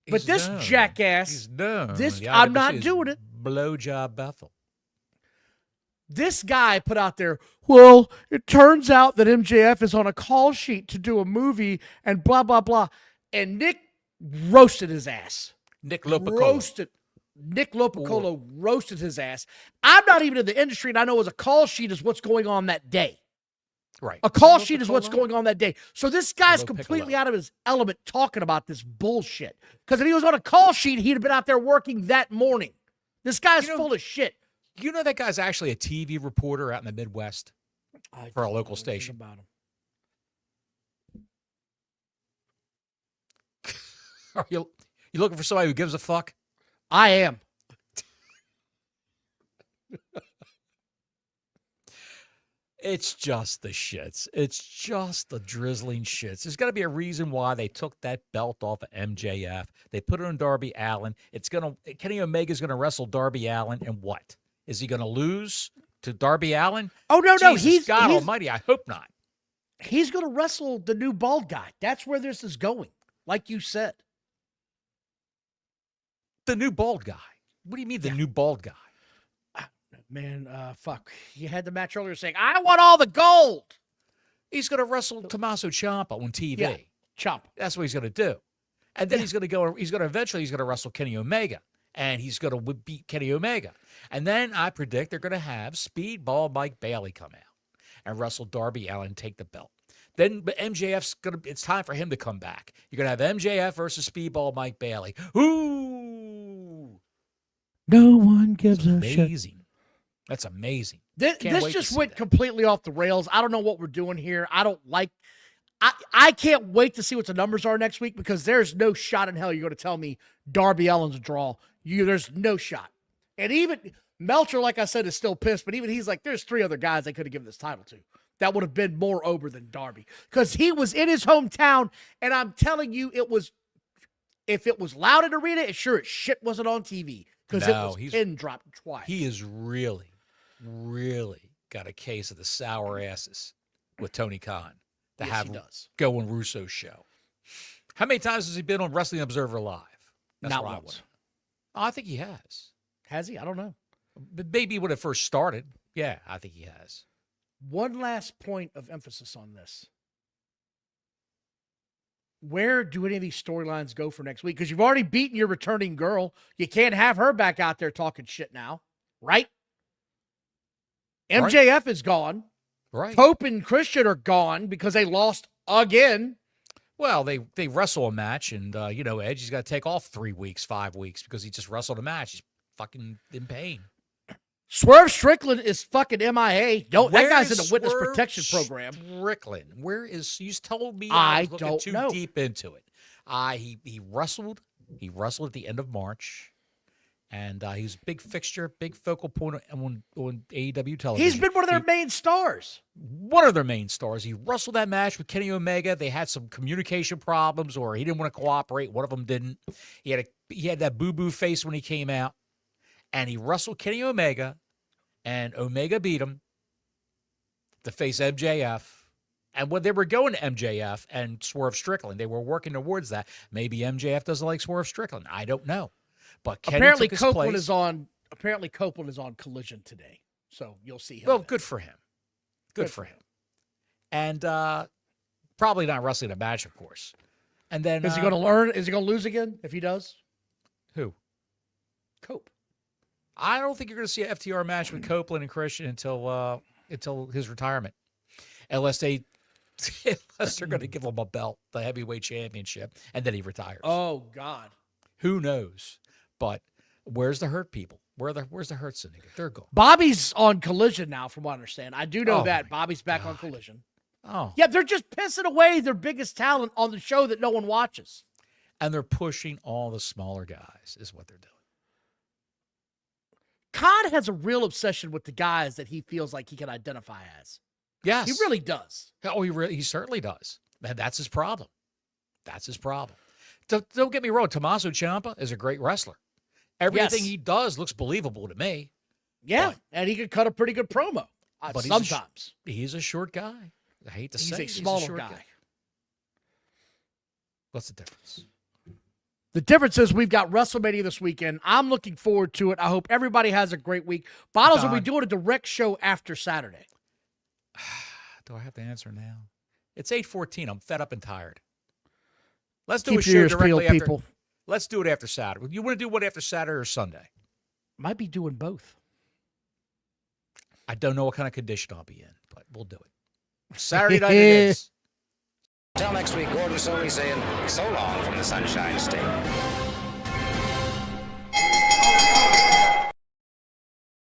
But this jackass, I'm not doing it. Blowjob Bethel. This guy put out there, well, it turns out that MJF is on a call sheet to do a movie and blah, blah, blah. And Nick roasted his ass. Nick Lopacolo roasted his ass. I'm not even in the industry, and I know as a call sheet is what's going on that day. Right. A call sheet is what's going on that day. So this guy's completely out of his element talking about this bullshit. Because if he was on a call sheet, he'd have been out there working that morning. This guy's full of shit. You know that guy's actually a TV reporter out in the Midwest for a local station. About him. Are you looking for somebody who gives a fuck? I am. It's just the shits. It's just the drizzling shits. There's got to be a reason why they took that belt off of MJF. They put it on Darby Allin. Kenny Omega's going to wrestle Darby Allin, and what? Is he going to lose to Darby Allin? Oh, no. God almighty, I hope not. He's going to wrestle the new bald guy. That's where this is going, like you said. The new bald guy. What do you mean the new bald guy? Man, fuck. You had the match earlier saying, I want all the gold. He's going to wrestle Tommaso Ciampa on TV. Yeah, Ciampa. That's what he's going to do. And then he's going to wrestle Kenny Omega. And he's going to beat Kenny Omega. And then I predict they're going to have Speedball Mike Bailey come out and wrestle Darby Allin and take the belt. Then it's time for him to come back. You're going to have MJF versus Speedball Mike Bailey. Ooh. No one gives a shit. Amazing. That's amazing. This just went completely off the rails. I don't know what we're doing here. I can't wait to see what the numbers are next week because there's no shot in hell you're going to tell me Darby Allin's a draw. There's no shot. And even Meltzer, like I said, is still pissed, but even he's like, there's 3 other guys they could have given this title to. That would have been more over than Darby because he was in his hometown, and I'm telling you, if it was loud in the arena, it sure as shit wasn't on TV because it was pin dropped twice. He is really got a case of the sour asses with Tony Khan to have go on Russo's show. How many times has he been on Wrestling Observer Live? Not once. I think he has. Has he? I don't know. But maybe when it first started. Yeah, I think he has. One last point of emphasis on this. Where do any of these storylines go for next week? Because you've already beaten your returning girl. You can't have her back out there talking shit now, right? MJF is gone. Right. Pope and Christian are gone because they lost again. Well, they wrestle a match, and, Edge, he's got to take off 3 weeks, 5 weeks because he just wrestled a match. He's fucking in pain. Swerve Strickland is fucking MIA. That guy's in the witness protection program. Strickland, where is? You told me I was looking don't too know. deep into it. He wrestled. He wrestled at the end of March, and he was a big fixture, big focal point on AEW television. He's been one of their main stars. One of their main stars. He wrestled that match with Kenny Omega. They had some communication problems, or he didn't want to cooperate. One of them didn't. He had that boo-boo face when he came out. And he wrestled Kenny Omega, and Omega beat him to face MJF. And when they were going to MJF and Swerve Strickland, they were working towards that. Maybe MJF doesn't like Swerve Strickland. I don't know. But Kenny apparently took his Copeland place. is on. Apparently Copeland is on Collision today, so you'll see him. Well, then. good for him. Good for him. And probably not wrestling a match, of course. And then is he going to learn? Is he going to lose again if he does? Who? Cope. I don't think you're going to see an FTR match with Copeland and Christian until his retirement, unless they're going to give him a belt, the heavyweight championship, and then he retires. Oh God, who knows? But where's the hurt people? Where's the hurt syndicate? They're gone. Bobby's on Collision now, from what I understand. I do know that Bobby's back on Collision. Oh, yeah, they're just pissing away their biggest talent on the show that no one watches, and they're pushing all the smaller guys. Is what they're doing. Khan has a real obsession with the guys that he feels like he can identify as. Yes. He really does. Oh, he certainly does. And that's his problem. That's his problem. Don't get me wrong. Tommaso Ciampa is a great wrestler. Everything he does looks believable to me. Yeah, But- and he could cut a pretty good promo. But Sometimes. he's a short guy. I hate to He's say a it, smaller short guy. What's the difference? The difference is we've got WrestleMania this weekend. I'm looking forward to it. I hope everybody has a great week. Bottles, are we doing a direct show after Saturday? Do I have to answer now? It's 8:14. I'm fed up and tired. Let's do Keep a your show ears directly peeled, after. people. Let's do it after Saturday. You want to do what after Saturday or Sunday? Might be doing both. I don't know what kind of condition I'll be in, but we'll do it. Saturday night it is. Till next week, Gordon Soley saying so long from the Sunshine State.